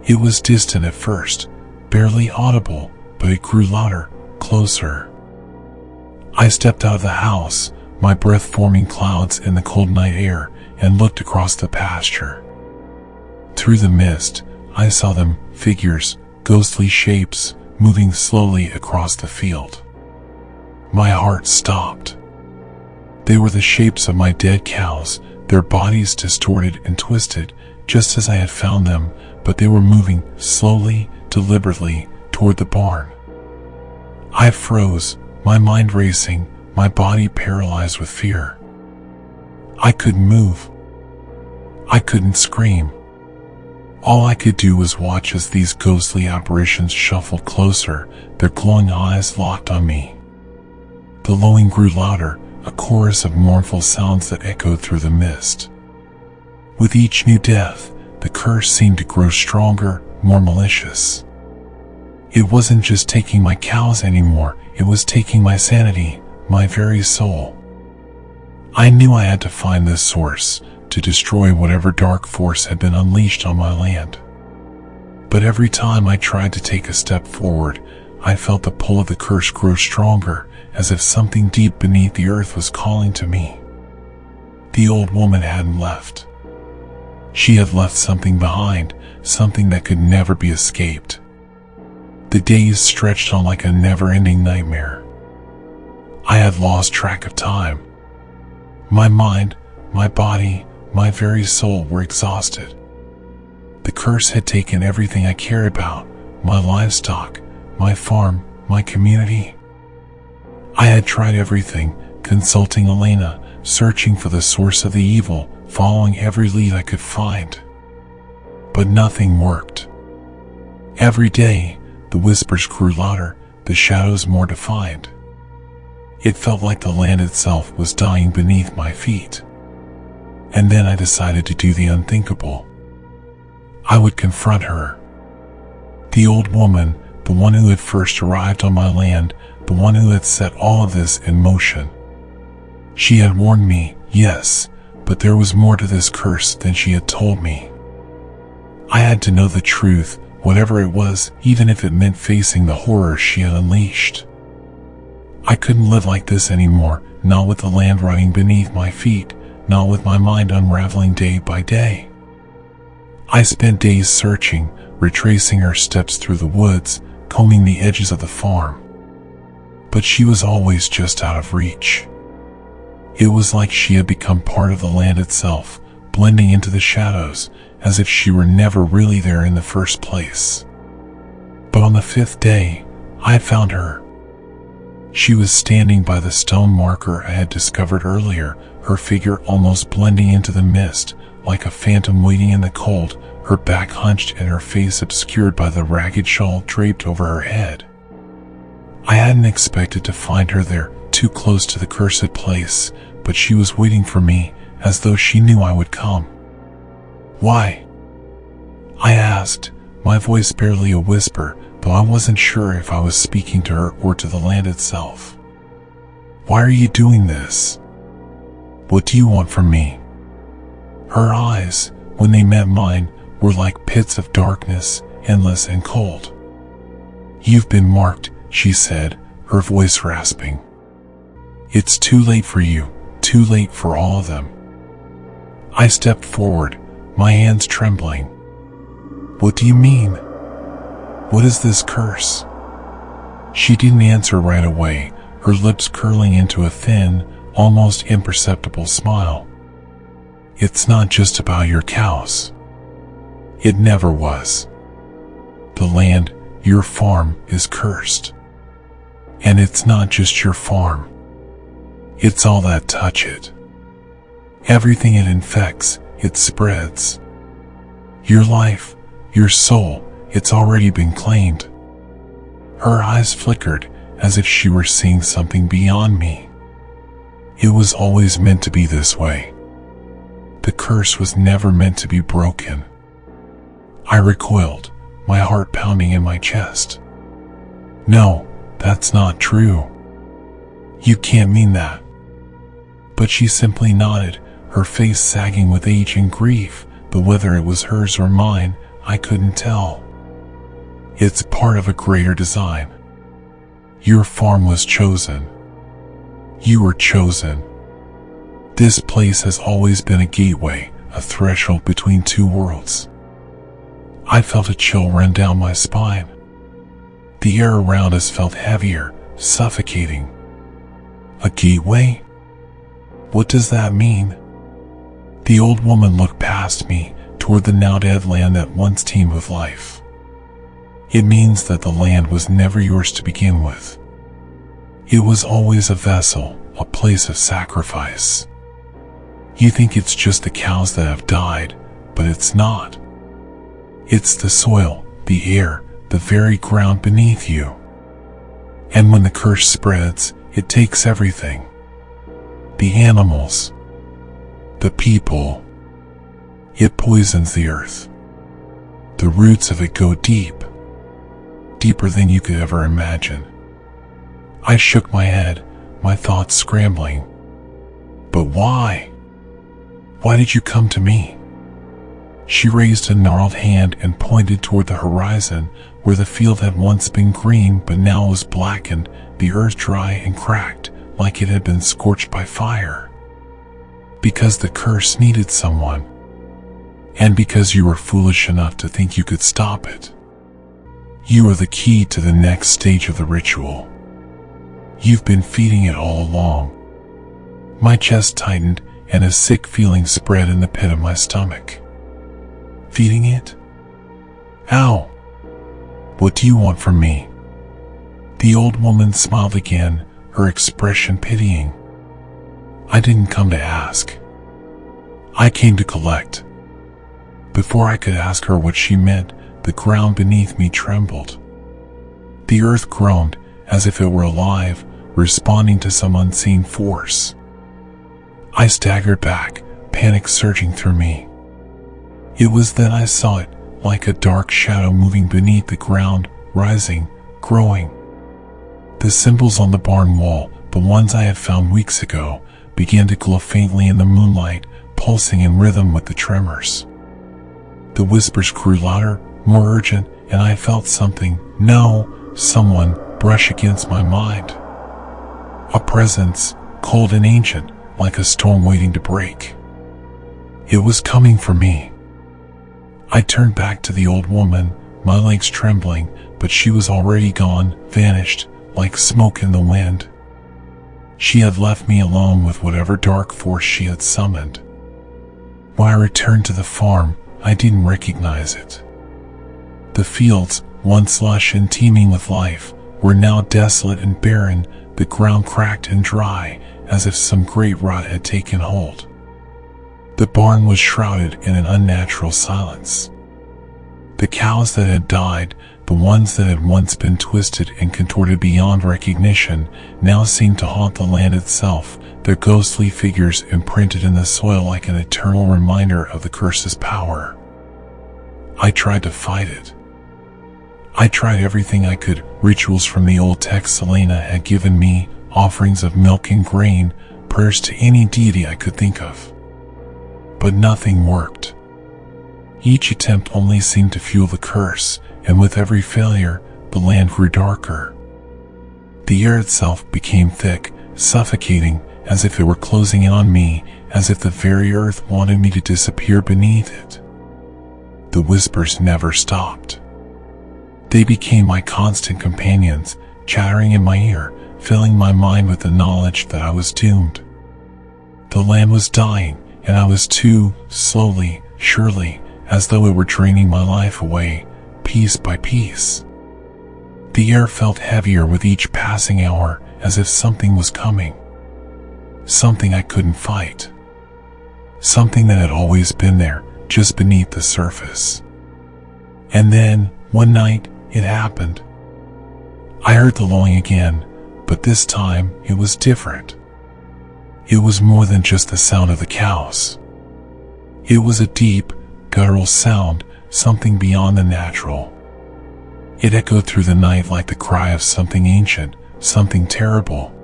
It was distant at first, barely audible, but it grew louder, closer. I stepped out of the house, my breath forming clouds in the cold night air, and looked across the pasture. Through the mist, I saw them, figures, ghostly shapes, moving slowly across the field. My heart stopped. They were the shapes of my dead cows, their bodies distorted and twisted, just as I had found them, but they were moving slowly, deliberately, toward the barn. I froze, my mind racing, my body paralyzed with fear. I couldn't move. I couldn't scream. All I could do was watch as these ghostly apparitions shuffled closer, their glowing eyes locked on me. The lowing grew louder, a chorus of mournful sounds that echoed through the mist. With each new death, the curse seemed to grow stronger, more malicious. It wasn't just taking my cows anymore, it was taking my sanity, my very soul. I knew I had to find this source, to destroy whatever dark force had been unleashed on my land. But every time I tried to take a step forward, I felt the pull of the curse grow stronger, as if something deep beneath the earth was calling to me. The old woman hadn't left. She had left something behind, something that could never be escaped. The days stretched on like a never-ending nightmare. I had lost track of time. My mind, my body, my very soul were exhausted. The curse had taken everything I cared about, my livestock, my farm, my community. I had tried everything, consulting Elena, searching for the source of the evil, following every lead I could find. But nothing worked. Every day, the whispers grew louder, the shadows more defined. It felt like the land itself was dying beneath my feet. And then I decided to do the unthinkable. I would confront her. The old woman, the one who had first arrived on my land, the one who had set all of this in motion. She had warned me, yes, but there was more to this curse than she had told me. I had to know the truth, whatever it was, even if it meant facing the horror she had unleashed. I couldn't live like this anymore, not with the land rotting beneath my feet, not with my mind unraveling day by day. I spent days searching, retracing her steps through the woods, combing the edges of the farm. But she was always just out of reach. It was like she had become part of the land itself, blending into the shadows, as if she were never really there in the first place. But on the 5th day, I had found her. She was standing by the stone marker I had discovered earlier, her figure almost blending into the mist, like a phantom waiting in the cold, her back hunched and her face obscured by the ragged shawl draped over her head. I hadn't expected to find her there, too close to the cursed place, but she was waiting for me, as though she knew I would come. Why? I asked, my voice barely a whisper, though I wasn't sure if I was speaking to her or to the land itself. Why are you doing this? What do you want from me? Her eyes, when they met mine, were like pits of darkness, endless and cold. You've been marked, she said, her voice rasping. It's too late for you, too late for all of them. I stepped forward, my hands trembling. What do you mean? What is this curse? She didn't answer right away, her lips curling into a thin, almost imperceptible smile. It's not just about your cows. It never was. The land, your farm, is cursed. And it's not just your farm. It's all that touch it. Everything it infects, it spreads. Your life, your soul, it's already been claimed. Her eyes flickered as if she were seeing something beyond me. It was always meant to be this way. The curse was never meant to be broken. I recoiled, my heart pounding in my chest. No, that's not true. You can't mean that. But she simply nodded, her face sagging with age and grief, but whether it was hers or mine, I couldn't tell. It's part of a greater design. Your farm was chosen. You were chosen. This place has always been a gateway, a threshold between two worlds. I felt a chill run down my spine. The air around us felt heavier, suffocating. A gateway? What does that mean? The old woman looked past me, toward the now dead land that once teemed with life. It means that the land was never yours to begin with. It was always a vessel, a place of sacrifice. You think it's just the cows that have died, but it's not. It's the soil, the air, the very ground beneath you. And when the curse spreads, it takes everything. The animals, the people. It poisons the earth. The roots of it go deep, deeper than you could ever imagine. I shook my head, my thoughts scrambling. But why? Why did you come to me? She raised a gnarled hand and pointed toward the horizon, where the field had once been green but now was blackened, the earth dry and cracked, like it had been scorched by fire. Because the curse needed someone. And because you were foolish enough to think you could stop it. You are the key to the next stage of the ritual. You've been feeding it all along. My chest tightened, and a sick feeling spread in the pit of my stomach. Feeding it? Ow! What do you want from me? The old woman smiled again, her expression pitying. I didn't come to ask. I came to collect. Before I could ask her what she meant, the ground beneath me trembled. The earth groaned, as if it were alive, responding to some unseen force. I staggered back, panic surging through me. It was then I saw it, like a dark shadow moving beneath the ground, rising, growing. The symbols on the barn wall, the ones I had found weeks ago, began to glow faintly in the moonlight, pulsing in rhythm with the tremors. The whispers grew louder, more urgent, and I felt something, someone, brush against my mind. A presence, cold and ancient, like a storm waiting to break. It was coming for me. I turned back to the old woman, my legs trembling, but she was already gone, vanished, like smoke in the wind. She had left me alone with whatever dark force she had summoned. When I returned to the farm, I didn't recognize it. The fields, once lush and teeming with life, were now desolate and barren, the ground cracked and dry, as if some great rot had taken hold. The barn was shrouded in an unnatural silence. The cows that had died, the ones that had once been twisted and contorted beyond recognition, now seemed to haunt the land itself, their ghostly figures imprinted in the soil like an eternal reminder of the curse's power. I tried to fight it. I tried everything I could, rituals from the old text Selena had given me, offerings of milk and grain, prayers to any deity I could think of. But nothing worked. Each attempt only seemed to fuel the curse, and with every failure, the land grew darker. The air itself became thick, suffocating, as if it were closing in on me, as if the very earth wanted me to disappear beneath it. The whispers never stopped. They became my constant companions, chattering in my ear, filling my mind with the knowledge that I was doomed. The land was dying, and I was too, slowly, surely, as though it were draining my life away, piece by piece. The air felt heavier with each passing hour, as if something was coming. Something I couldn't fight. Something that had always been there, just beneath the surface. And then, one night, it happened. I heard the lowing again, but this time it was different. It was more than just the sound of the cows. It was a deep, guttural sound, something beyond the natural. It echoed through the night like the cry of something ancient, something terrible.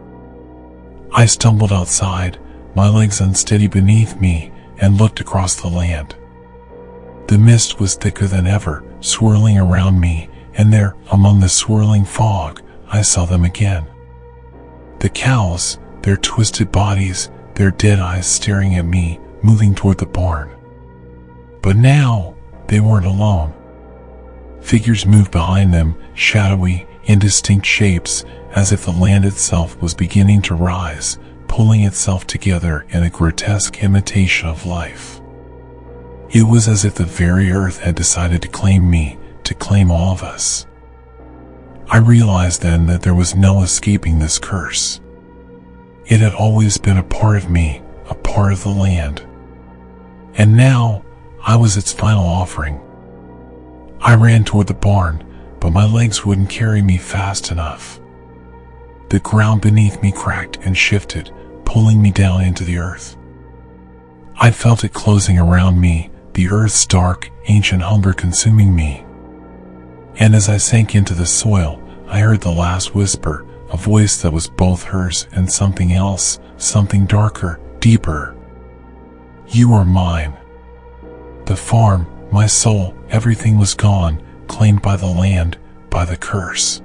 I stumbled outside, my legs unsteady beneath me, and looked across the land. The mist was thicker than ever, swirling around me, and there, among the swirling fog, I saw them again. The cows, their twisted bodies, their dead eyes staring at me, moving toward the barn. But now, they weren't alone. Figures moved behind them, shadowy, indistinct shapes, as if the land itself was beginning to rise, pulling itself together in a grotesque imitation of life. It was as if the very earth had decided to claim me, to claim all of us. I realized then that there was no escaping this curse. It had always been a part of me, a part of the land. And now, I was its final offering. I ran toward the barn, but my legs wouldn't carry me fast enough. The ground beneath me cracked and shifted, pulling me down into the earth. I felt it closing around me, the earth's dark, ancient hunger consuming me. And as I sank into the soil, I heard the last whisper, a voice that was both hers and something else, something darker, deeper. You are mine. The farm, my soul, everything was gone, claimed by the land, by the curse.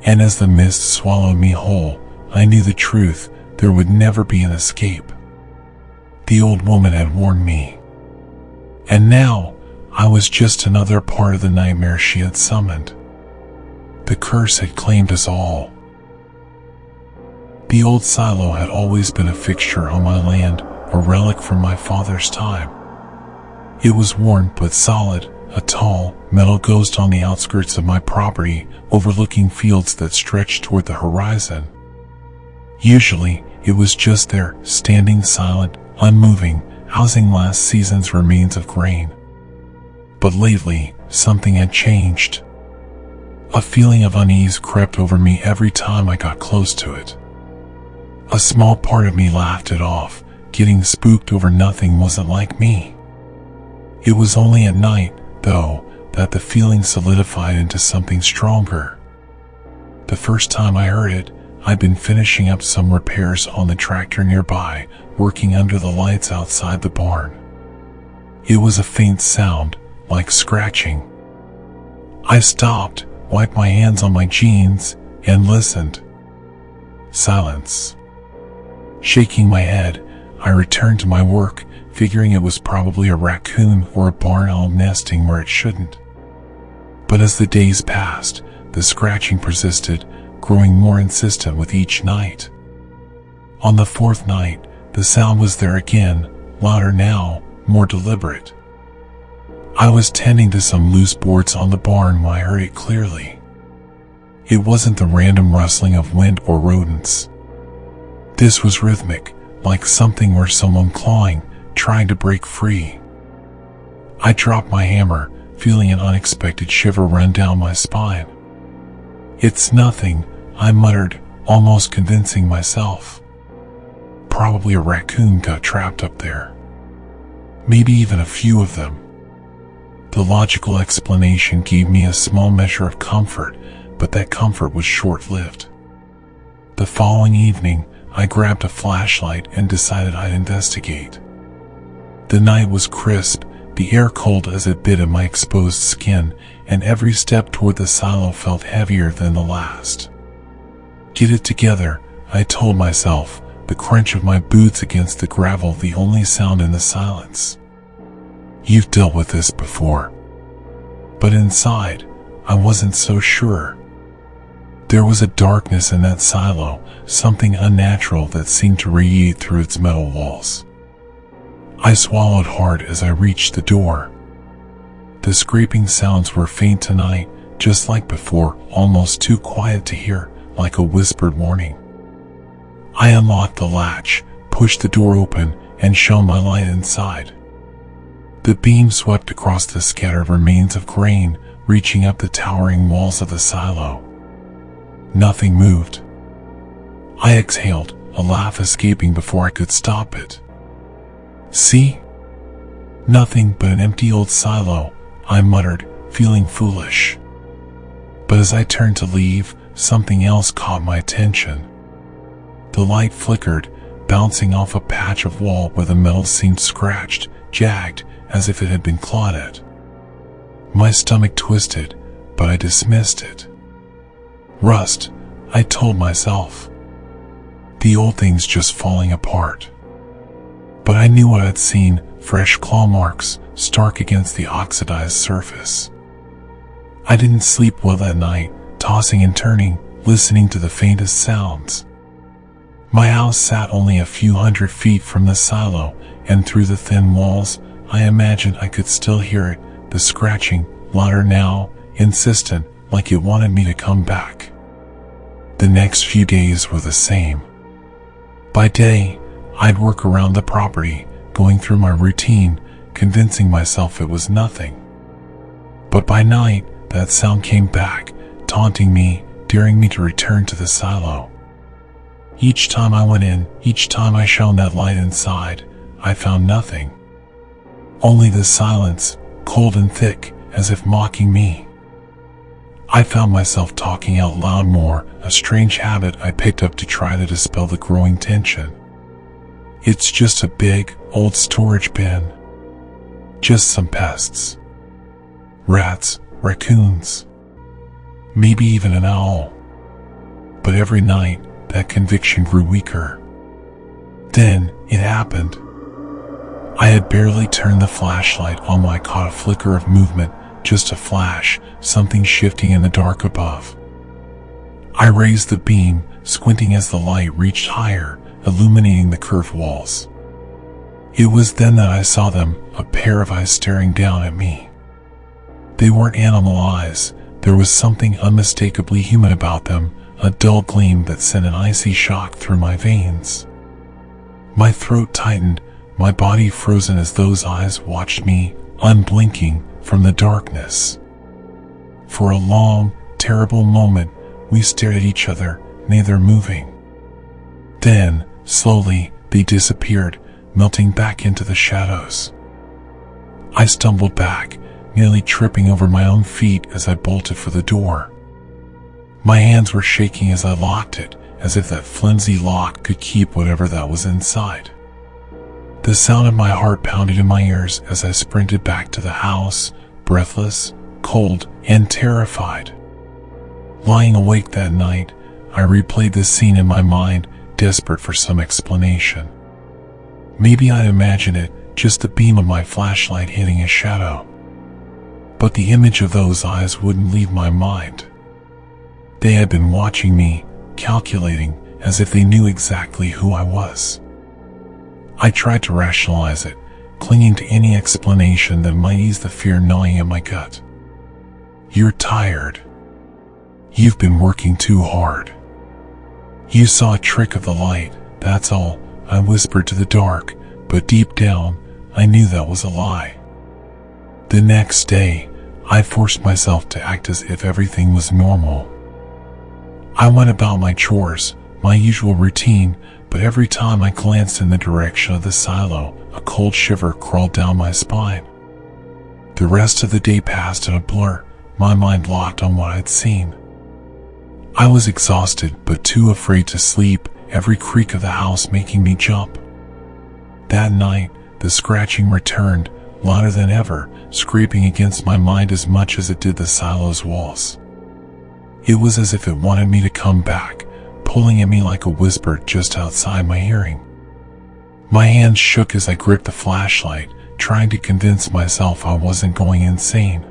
And as the mist swallowed me whole, I knew the truth, there would never be an escape. The old woman had warned me. And now, I was just another part of the nightmare she had summoned. The curse had claimed us all. The old silo had always been a fixture on my land, a relic from my father's time. It was worn but solid, a tall, metal ghost on the outskirts of my property, overlooking fields that stretched toward the horizon. Usually, it was just there, standing silent, unmoving, housing last season's remains of grain. But lately, something had changed. A feeling of unease crept over me every time I got close to it. A small part of me laughed it off, getting spooked over nothing wasn't like me. It was only at night, though, that the feeling solidified into something stronger. The first time I heard it, I'd been finishing up some repairs on the tractor nearby, working under the lights outside the barn. It was a faint sound, like scratching. I stopped, wiped my hands on my jeans, and listened. Silence. Shaking my head, I returned to my work, figuring it was probably a raccoon or a barn owl nesting where it shouldn't. But as the days passed, the scratching persisted, growing more insistent with each night. On the fourth night, the sound was there again, louder now, more deliberate. I was tending to some loose boards on the barn when I heard it clearly. It wasn't the random rustling of wind or rodents. This was rhythmic, like something or someone clawing, trying to break free. I dropped my hammer, feeling an unexpected shiver run down my spine. It's nothing, I muttered, almost convincing myself. Probably a raccoon got trapped up there. Maybe even a few of them. The logical explanation gave me a small measure of comfort, but that comfort was short-lived. The following evening, I grabbed a flashlight and decided I'd investigate. The night was crisp, the air cold as it bit at my exposed skin, and every step toward the silo felt heavier than the last. Get it together, I told myself, the crunch of my boots against the gravel the only sound in the silence. You've dealt with this before. But inside, I wasn't so sure. There was a darkness in that silo, something unnatural that seemed to radiate through its metal walls. I swallowed hard as I reached the door. The scraping sounds were faint tonight, just like before, almost too quiet to hear, like a whispered warning. I unlocked the latch, pushed the door open, and shone my light inside. The beam swept across the scattered remains of grain, reaching up the towering walls of the silo. Nothing moved. I exhaled, a laugh escaping before I could stop it. "See? Nothing but an empty old silo," I muttered, feeling foolish. But as I turned to leave, something else caught my attention. The light flickered, bouncing off a patch of wall where the metal seemed scratched, jagged, as if it had been clawed at. My stomach twisted, but I dismissed it. Rust, I told myself. The old thing's just falling apart. But I knew what I'd seen, fresh claw marks, stark against the oxidized surface. I didn't sleep well that night, tossing and turning, listening to the faintest sounds. My house sat only a few hundred feet from the silo, and through the thin walls, I imagined I could still hear it, the scratching, louder now, insistent, like it wanted me to come back. The next few days were the same. By day, I'd work around the property, going through my routine, convincing myself it was nothing. But by night, that sound came back, taunting me, daring me to return to the silo. Each time I went in, each time I shone that light inside, I found nothing. Only the silence, cold and thick, as if mocking me. I found myself talking out loud more, a strange habit I picked up to try to dispel the growing tension. "It's just a big, old storage bin. Just some pests. Rats, raccoons. Maybe even an owl." But every night, that conviction grew weaker. Then, it happened. I had barely turned the flashlight on when I caught a flicker of movement, just a flash, something shifting in the dark above. I raised the beam, squinting as the light reached higher, illuminating the curved walls. It was then that I saw them, a pair of eyes staring down at me. They weren't animal eyes, there was something unmistakably human about them, a dull gleam that sent an icy shock through my veins. My throat tightened, my body frozen as those eyes watched me, unblinking, from the darkness. For a long, terrible moment, we stared at each other, neither moving. Then, slowly, they disappeared, melting back into the shadows. I stumbled back, nearly tripping over my own feet as I bolted for the door. My hands were shaking as I locked it, as if that flimsy lock could keep whatever that was inside. The sound of my heart pounded in my ears as I sprinted back to the house, breathless, cold, and terrified. Lying awake that night, I replayed the scene in my mind, desperate for some explanation. Maybe I'd imagined it, just the beam of my flashlight hitting a shadow. But the image of those eyes wouldn't leave my mind. They had been watching me, calculating, as if they knew exactly who I was. I tried to rationalize it, clinging to any explanation that might ease the fear gnawing at my gut. "You're tired. You've been working too hard. You saw a trick of the light, that's all," I whispered to the dark, but deep down, I knew that was a lie. The next day, I forced myself to act as if everything was normal. I went about my chores, my usual routine, but every time I glanced in the direction of the silo, a cold shiver crawled down my spine. The rest of the day passed in a blur, my mind locked on what I'd seen. I was exhausted but too afraid to sleep, every creak of the house making me jump. That night, the scratching returned, louder than ever, scraping against my mind as much as it did the silo's walls. It was as if it wanted me to come back, pulling at me like a whisper just outside my hearing. My hands shook as I gripped the flashlight, trying to convince myself I wasn't going insane.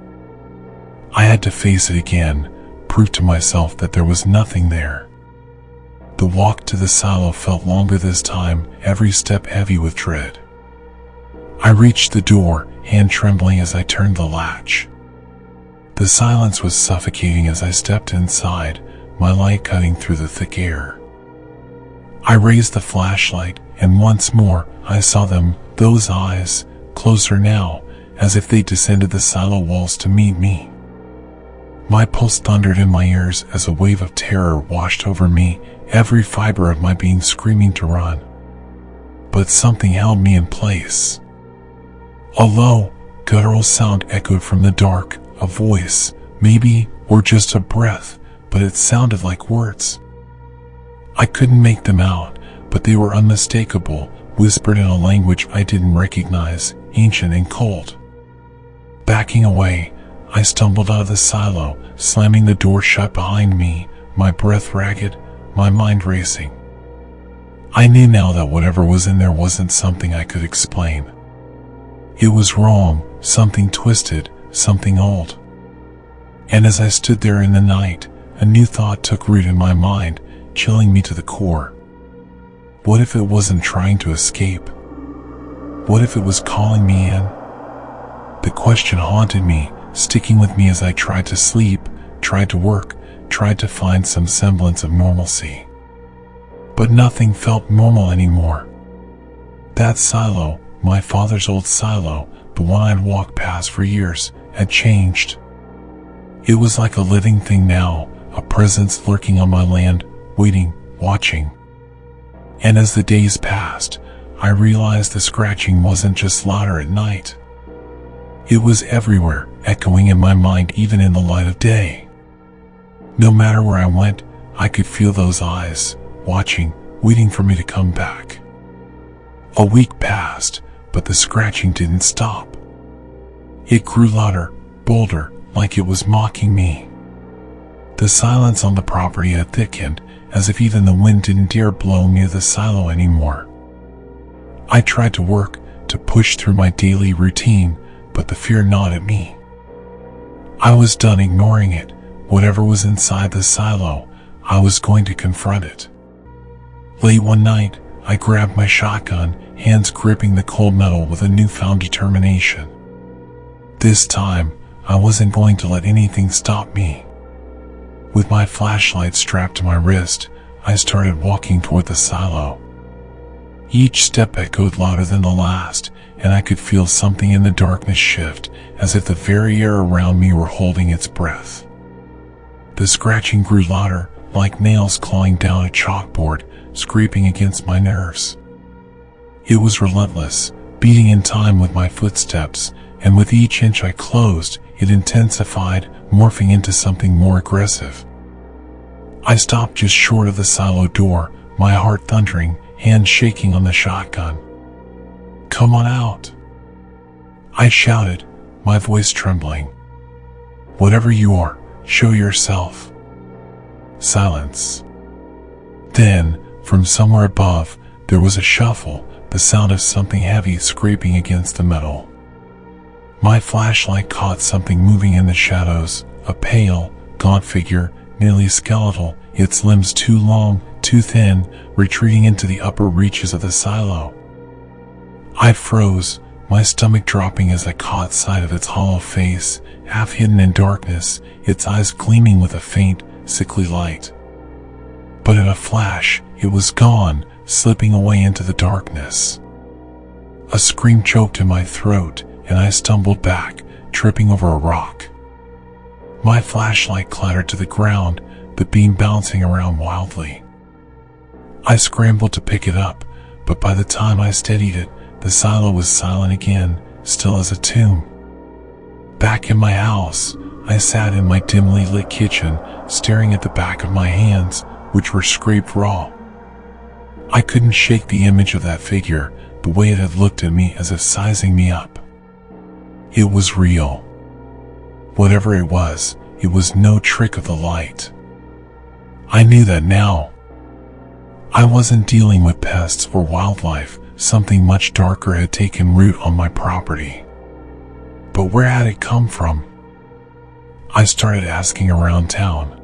I had to face it again, prove to myself that there was nothing there. The walk to the silo felt longer this time, every step heavy with dread. I reached the door, hand trembling as I turned the latch. The silence was suffocating as I stepped inside, my light cutting through the thick air. I raised the flashlight, and once more I saw them, those eyes, closer now, as if they descended the silo walls to meet me. My pulse thundered in my ears as a wave of terror washed over me, every fiber of my being screaming to run. But something held me in place. A low, guttural sound echoed from the dark, a voice, maybe, or just a breath, but it sounded like words. I couldn't make them out, but they were unmistakable, whispered in a language I didn't recognize, ancient and cold. Backing away, I stumbled out of the silo, slamming the door shut behind me, my breath ragged, my mind racing. I knew now that whatever was in there wasn't something I could explain. It was wrong, something twisted, something old. And as I stood there in the night, a new thought took root in my mind, chilling me to the core. What if it wasn't trying to escape? What if it was calling me in? The question haunted me, sticking with me as I tried to sleep, tried to work, tried to find some semblance of normalcy. But nothing felt normal anymore. That silo, my father's old silo, the one I'd walked past for years, had changed. It was like a living thing now, a presence lurking on my land, waiting, watching. And as the days passed, I realized the scratching wasn't just louder at night. It was everywhere, echoing in my mind even in the light of day. No matter where I went, I could feel those eyes, watching, waiting for me to come back. A week passed, but the scratching didn't stop. It grew louder, bolder, like it was mocking me. The silence on the property had thickened, as if even the wind didn't dare blow near the silo anymore. I tried to work, to push through my daily routine, but the fear gnawed at me. I was done ignoring it. Whatever was inside the silo, I was going to confront it. Late one night, I grabbed my shotgun, hands gripping the cold metal with a newfound determination. This time, I wasn't going to let anything stop me. With my flashlight strapped to my wrist, I started walking toward the silo. Each step echoed louder than the last, and I could feel something in the darkness shift, as if the very air around me were holding its breath. The scratching grew louder, like nails clawing down a chalkboard, scraping against my nerves. It was relentless, beating in time with my footsteps, and with each inch I closed, it intensified, morphing into something more aggressive. I stopped just short of the silo door, my heart thundering, hand shaking on the shotgun. "Come on out," I shouted, my voice trembling. "Whatever you are, show yourself." Silence. Then, from somewhere above, there was a shuffle, the sound of something heavy scraping against the metal. My flashlight caught something moving in the shadows, a pale, gaunt figure, nearly skeletal, its limbs too long, too thin, retreating into the upper reaches of the silo. I froze, my stomach dropping as I caught sight of its hollow face, half hidden in darkness, its eyes gleaming with a faint, sickly light. But in a flash, it was gone, slipping away into the darkness. A scream choked in my throat, and I stumbled back, tripping over a rock. My flashlight clattered to the ground, the beam bouncing around wildly. I scrambled to pick it up, but by the time I steadied it, the silo was silent again, still as a tomb. Back in my house, I sat in my dimly lit kitchen, staring at the back of my hands, which were scraped raw. I couldn't shake the image of that figure, the way it had looked at me as if sizing me up. It was real. Whatever it was no trick of the light. I knew that now. I wasn't dealing with pests or wildlife, something much darker had taken root on my property. But where had it come from? I started asking around town.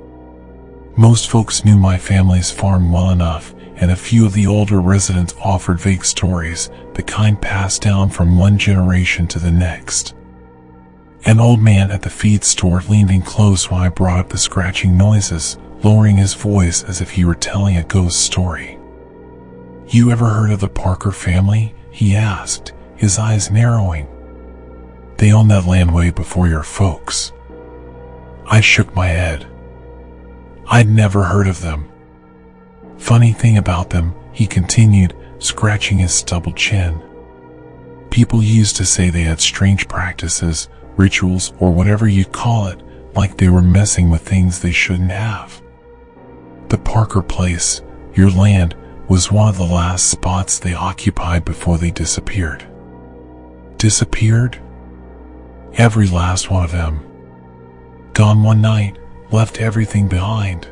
Most folks knew my family's farm well enough, and a few of the older residents offered vague stories, the kind passed down from one generation to the next. An old man at the feed store leaned in close when I brought up the scratching noises, lowering his voice as if he were telling a ghost story. "You ever heard of the Parker family?" he asked, his eyes narrowing. They own that land way before your folks." I shook my head. I'd never heard of them. "Funny thing about them," he continued, scratching his stubbled chin. "People used to say they had strange practices, rituals, or whatever you call it, like they were messing with things they shouldn't have. The Parker place, your land, was one of the last spots they occupied before they disappeared." "Disappeared?" "Every last one of them. Gone one night, left everything behind.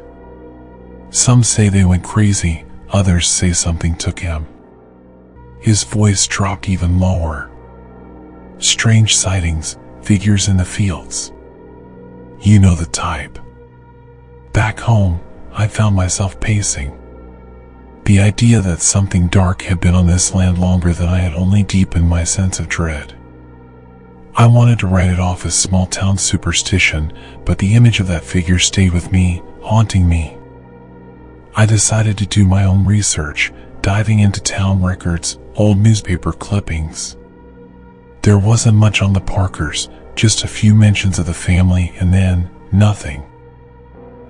Some say they went crazy, others say something took him." His voice dropped even lower. "Strange sightings, figures in the fields. You know the type." Back home, I found myself pacing. The idea that something dark had been on this land longer than I had only deepened my sense of dread. I wanted to write it off as small-town superstition, but the image of that figure stayed with me, haunting me. I decided to do my own research, diving into town records, old newspaper clippings. There wasn't much on the Parkers, just a few mentions of the family, and then nothing.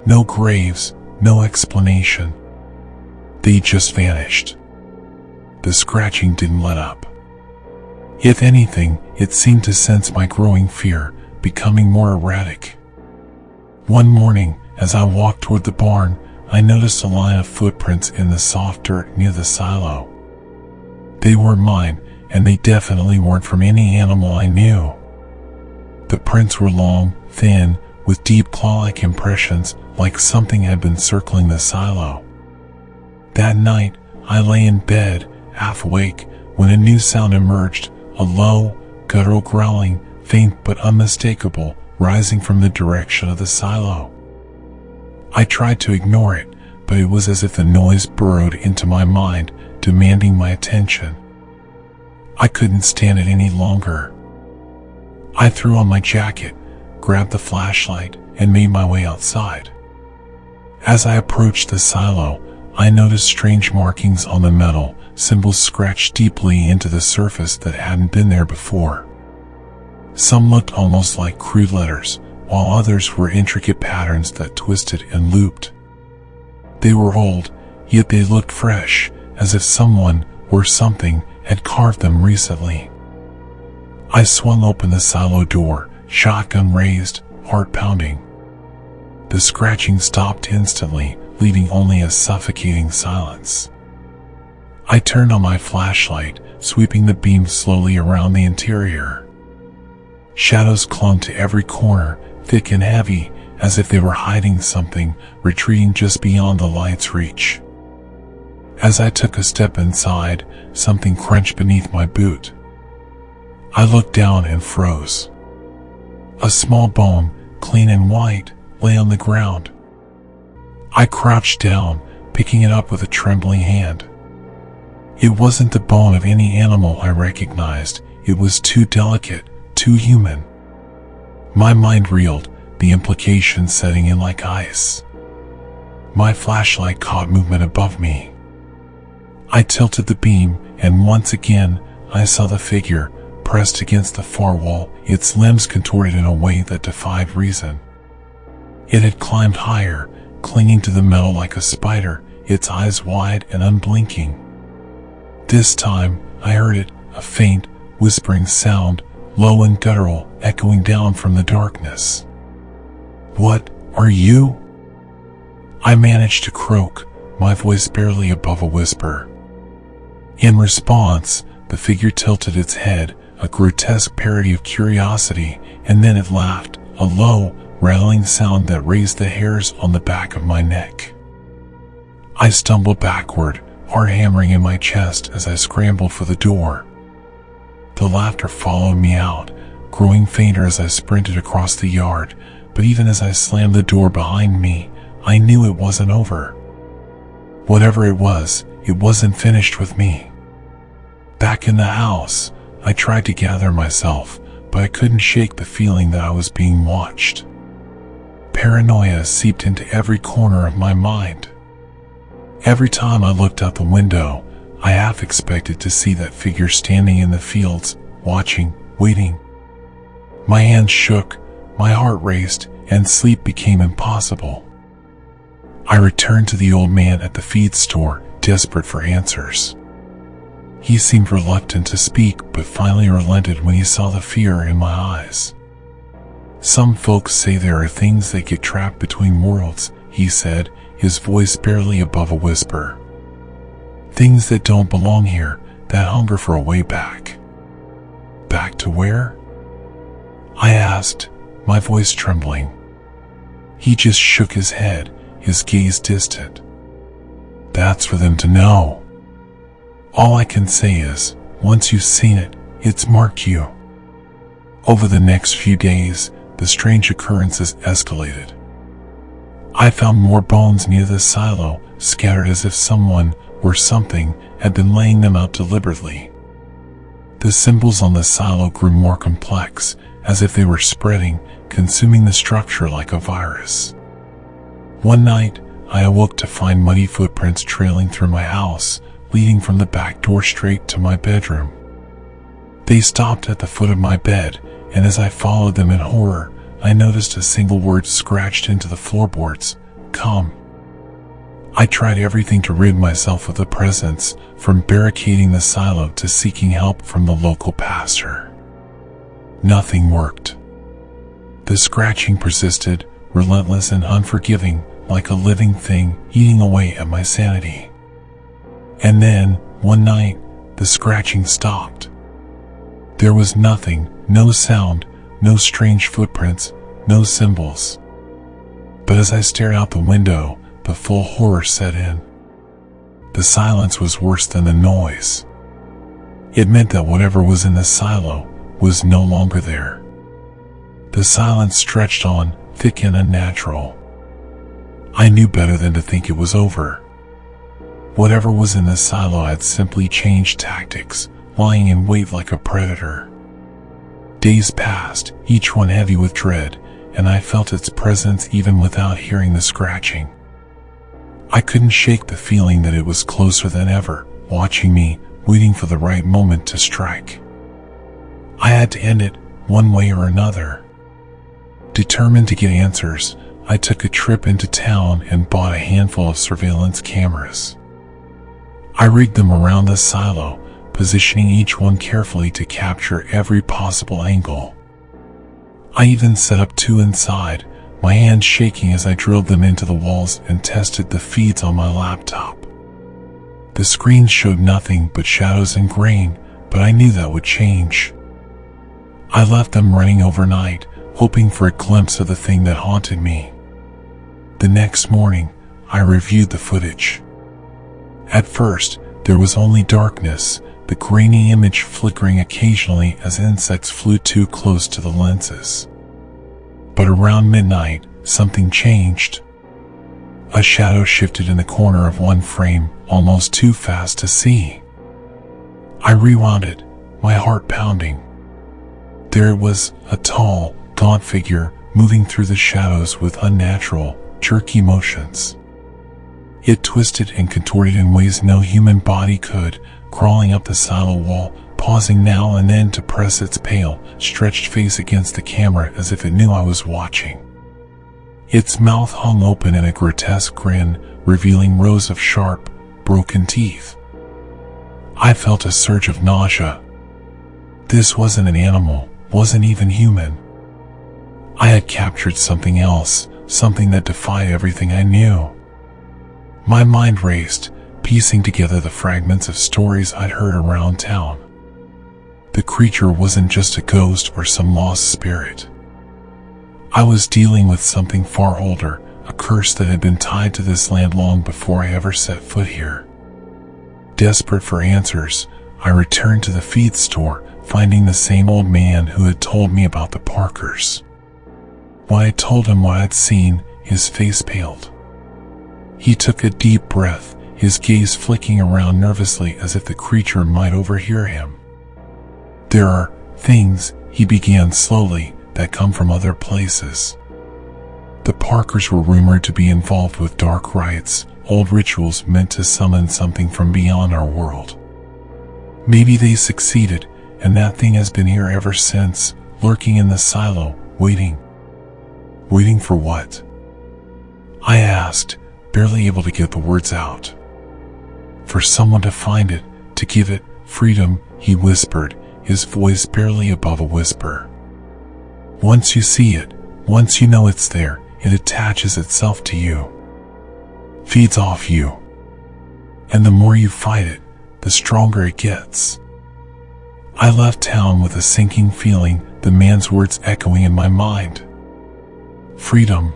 No graves, no explanation. They just vanished. The scratching didn't let up. If anything, it seemed to sense my growing fear, becoming more erratic. One morning, as I walked toward the barn, I noticed a line of footprints in the soft dirt near the silo. They weren't mine, and they definitely weren't from any animal I knew. The prints were long, thin, with deep claw-like impressions, like something had been circling the silo. That night, I lay in bed, half awake, when a new sound emerged, a low, guttural growling, faint but unmistakable, rising from the direction of the silo. I tried to ignore it, but it was as if the noise burrowed into my mind, demanding my attention. I couldn't stand it any longer. I threw on my jacket, grabbed the flashlight, and made my way outside. As I approached the silo, I noticed strange markings on the metal, symbols scratched deeply into the surface that hadn't been there before. Some looked almost like crude letters, while others were intricate patterns that twisted and looped. They were old, yet they looked fresh, as if someone, or something, had carved them recently. I swung open the silo door, shotgun raised, heart pounding. The scratching stopped instantly, leaving only a suffocating silence. I turned on my flashlight, sweeping the beam slowly around the interior. Shadows clung to every corner, thick and heavy, as if they were hiding something, retreating just beyond the light's reach. As I took a step inside, something crunched beneath my boot. I looked down and froze. A small bone, clean and white, lay on the ground. I crouched down, picking it up with a trembling hand. It wasn't the bone of any animal I recognized. It was too delicate, too human. My mind reeled, the implications setting in like ice. My flashlight caught movement above me. I tilted the beam, and once again, I saw the figure, pressed against the far wall, its limbs contorted in a way that defied reason. It had climbed higher, clinging to the metal like a spider, its eyes wide and unblinking. This time, I heard it, a faint, whispering sound, low and guttural, echoing down from the darkness. "What are you?" I managed to croak, my voice barely above a whisper. In response, the figure tilted its head, a grotesque parody of curiosity, and then it laughed, a low, rattling sound that raised the hairs on the back of my neck. I stumbled backward, heart hammering in my chest as I scrambled for the door. The laughter followed me out, growing fainter as I sprinted across the yard, but even as I slammed the door behind me, I knew it wasn't over. Whatever it wasn't finished with me. Back in the house, I tried to gather myself, but I couldn't shake the feeling that I was being watched. Paranoia seeped into every corner of my mind. Every time I looked out the window, I half expected to see that figure standing in the fields, watching, waiting. My hands shook, my heart raced, and sleep became impossible. I returned to the old man at the feed store, desperate for answers. He seemed reluctant to speak, but finally relented when he saw the fear in my eyes. Some folks say there are things that get trapped between worlds, he said, his voice barely above a whisper. Things that don't belong here, that hunger for a way back. Back to where? I asked, my voice trembling. He just shook his head, his gaze distant. That's for them to know. All I can say is, once you've seen it, it's marked you. Over the next few days, the strange occurrences escalated. I found more bones near the silo, scattered as if someone, or something, had been laying them out deliberately. The symbols on the silo grew more complex, as if they were spreading, consuming the structure like a virus. One night, I awoke to find muddy footprints trailing through my house, leading from the back door straight to my bedroom. They stopped at the foot of my bed, and as I followed them in horror, I noticed a single word scratched into the floorboards: come. I tried everything to rid myself of the presence, from barricading the silo to seeking help from the local pastor. Nothing worked. The scratching persisted, relentless and unforgiving, like a living thing eating away at my sanity. And then, one night, the scratching stopped. There was nothing, no sound, no strange footprints, no symbols. But as I stared out the window, the full horror set in. The silence was worse than the noise. It meant that whatever was in the silo was no longer there. The silence stretched on, thick and unnatural. I knew better than to think it was over. Whatever was in the silo had simply changed tactics, lying in wait like a predator. Days passed, each one heavy with dread, and I felt its presence even without hearing the scratching. I couldn't shake the feeling that it was closer than ever, watching me, waiting for the right moment to strike. I had to end it, one way or another. Determined to get answers, I took a trip into town and bought a handful of surveillance cameras. I rigged them around the silo, positioning each one carefully to capture every possible angle. I even set up two inside, my hands shaking as I drilled them into the walls and tested the feeds on my laptop. The screen showed nothing but shadows and grain, but I knew that would change. I left them running overnight, hoping for a glimpse of the thing that haunted me. The next morning, I reviewed the footage. At first, there was only darkness, the grainy image flickering occasionally as insects flew too close to the lenses. But around midnight, something changed. A shadow shifted in the corner of one frame, almost too fast to see. I rewound it, my heart pounding. There it was, a tall, gaunt figure, moving through the shadows with unnatural, jerky motions. It twisted and contorted in ways no human body could, crawling up the silo wall, pausing now and then to press its pale, stretched face against the camera as if it knew I was watching. Its mouth hung open in a grotesque grin, revealing rows of sharp, broken teeth. I felt a surge of nausea. This wasn't an animal, wasn't even human. I had captured something else, something that defied everything I knew. My mind raced, piecing together the fragments of stories I'd heard around town. The creature wasn't just a ghost or some lost spirit. I was dealing with something far older, a curse that had been tied to this land long before I ever set foot here. Desperate for answers, I returned to the feed store, finding the same old man who had told me about the Parkers. When I told him what I'd seen, his face paled. He took a deep breath, his gaze flicking around nervously as if the creature might overhear him. There are things, he began slowly, that come from other places. The Parkers were rumored to be involved with dark rites, old rituals meant to summon something from beyond our world. Maybe they succeeded, and that thing has been here ever since, lurking in the silo, waiting. Waiting for what? I asked, barely able to get the words out. For someone to find it, to give it freedom, he whispered, his voice barely above a whisper. Once you see it, once you know it's there, it attaches itself to you. Feeds off you. And the more you fight it, the stronger it gets. I left town with a sinking feeling, the man's words echoing in my mind. Freedom.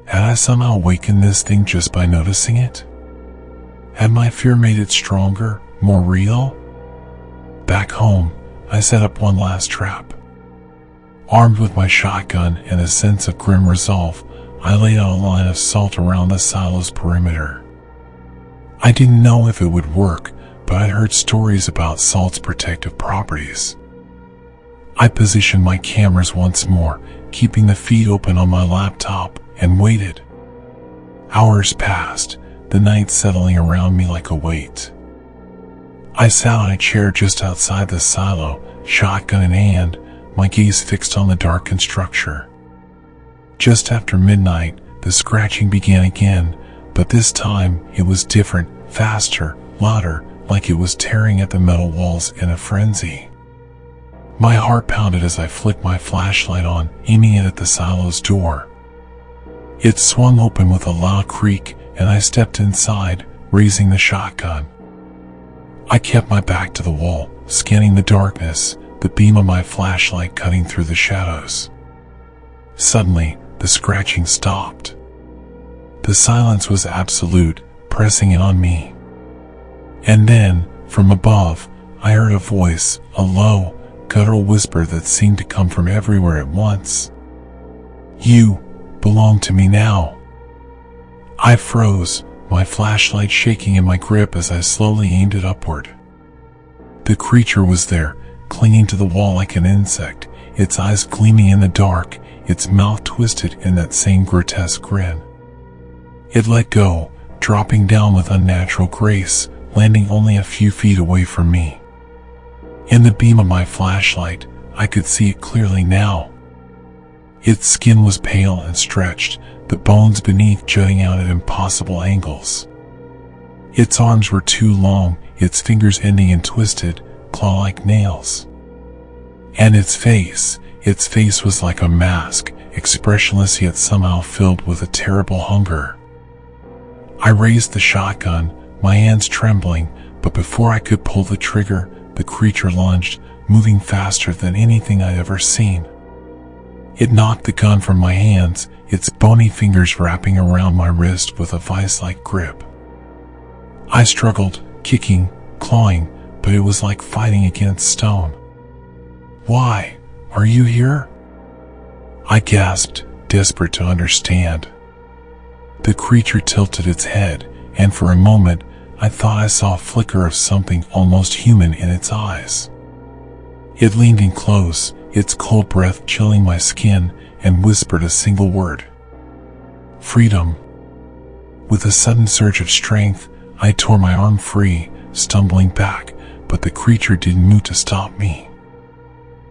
Had I somehow awakened this thing just by noticing it? Had my fear made it stronger, more real? Back home, I set up one last trap. Armed with my shotgun and a sense of grim resolve, I laid out a line of salt around the silo's perimeter. I didn't know if it would work, but I'd heard stories about salt's protective properties. I positioned my cameras once more, keeping the feed open on my laptop, and waited. Hours passed, the night settling around me like a weight. I sat on a chair just outside the silo, shotgun in hand, my gaze fixed on the darkened structure. Just after midnight, the scratching began again, but this time it was different, faster, louder, like it was tearing at the metal walls in a frenzy. My heart pounded as I flicked my flashlight on, aiming it at the silo's door. It swung open with a loud creak, and I stepped inside, raising the shotgun. I kept my back to the wall, scanning the darkness, the beam of my flashlight cutting through the shadows. Suddenly, the scratching stopped. The silence was absolute, pressing in on me. And then, from above, I heard a voice, a low, guttural whisper that seemed to come from everywhere at once. You belong to me now. I froze, my flashlight shaking in my grip as I slowly aimed it upward. The creature was there, clinging to the wall like an insect, its eyes gleaming in the dark, its mouth twisted in that same grotesque grin. It let go, dropping down with unnatural grace, landing only a few feet away from me. In the beam of my flashlight, I could see it clearly now. Its skin was pale and stretched, the bones beneath jutting out at impossible angles. Its arms were too long, its fingers ending in twisted, claw-like nails. And its face was like a mask, expressionless yet somehow filled with a terrible hunger. I raised the shotgun, my hands trembling, but before I could pull the trigger, the creature lunged, moving faster than anything I'd ever seen. It knocked the gun from my hands, its bony fingers wrapping around my wrist with a vice-like grip. I struggled, kicking, clawing, but it was like fighting against stone. Why? Are you here? I gasped, desperate to understand. The creature tilted its head, and for a moment, I thought I saw a flicker of something almost human in its eyes. It leaned in close, its cold breath chilling my skin, and whispered a single word. Freedom. With a sudden surge of strength, I tore my arm free, stumbling back, but the creature didn't move to stop me.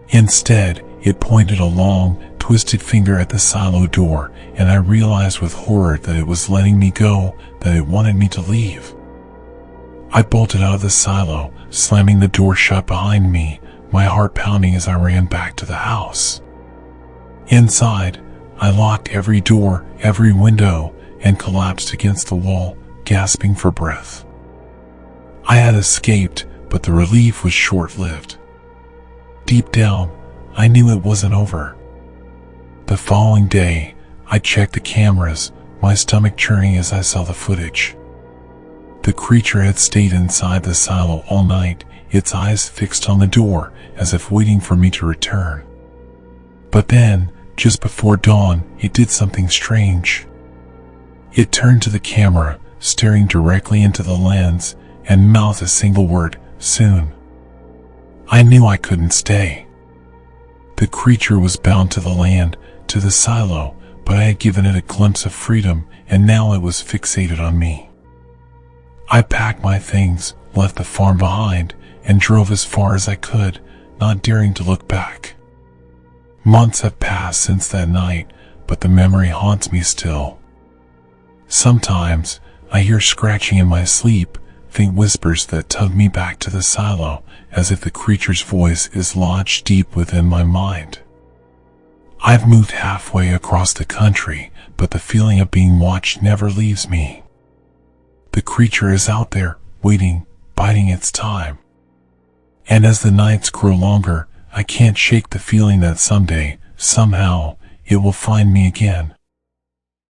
Instead, it pointed a long, twisted finger at the silo door, and I realized with horror that it was letting me go, that it wanted me to leave. I bolted out of the silo, slamming the door shut behind me, my heart pounding as I ran back to the house. Inside, I locked every door, every window, and collapsed against the wall, gasping for breath. I had escaped, but the relief was short-lived. Deep down, I knew it wasn't over. The following day, I checked the cameras, my stomach churning as I saw the footage. The creature had stayed inside the silo all night, its eyes fixed on the door, as if waiting for me to return. But then, just before dawn, it did something strange. It turned to the camera, staring directly into the lens, and mouthed a single word, soon. I knew I couldn't stay. The creature was bound to the land, to the silo, but I had given it a glimpse of freedom, and now it was fixated on me. I packed my things, left the farm behind, and drove as far as I could, not daring to look back. Months have passed since that night, but the memory haunts me still. Sometimes, I hear scratching in my sleep, faint whispers that tug me back to the silo, as if the creature's voice is lodged deep within my mind. I've moved halfway across the country, but the feeling of being watched never leaves me. The creature is out there, waiting, biding its time. And as the nights grow longer, I can't shake the feeling that someday, somehow, it will find me again.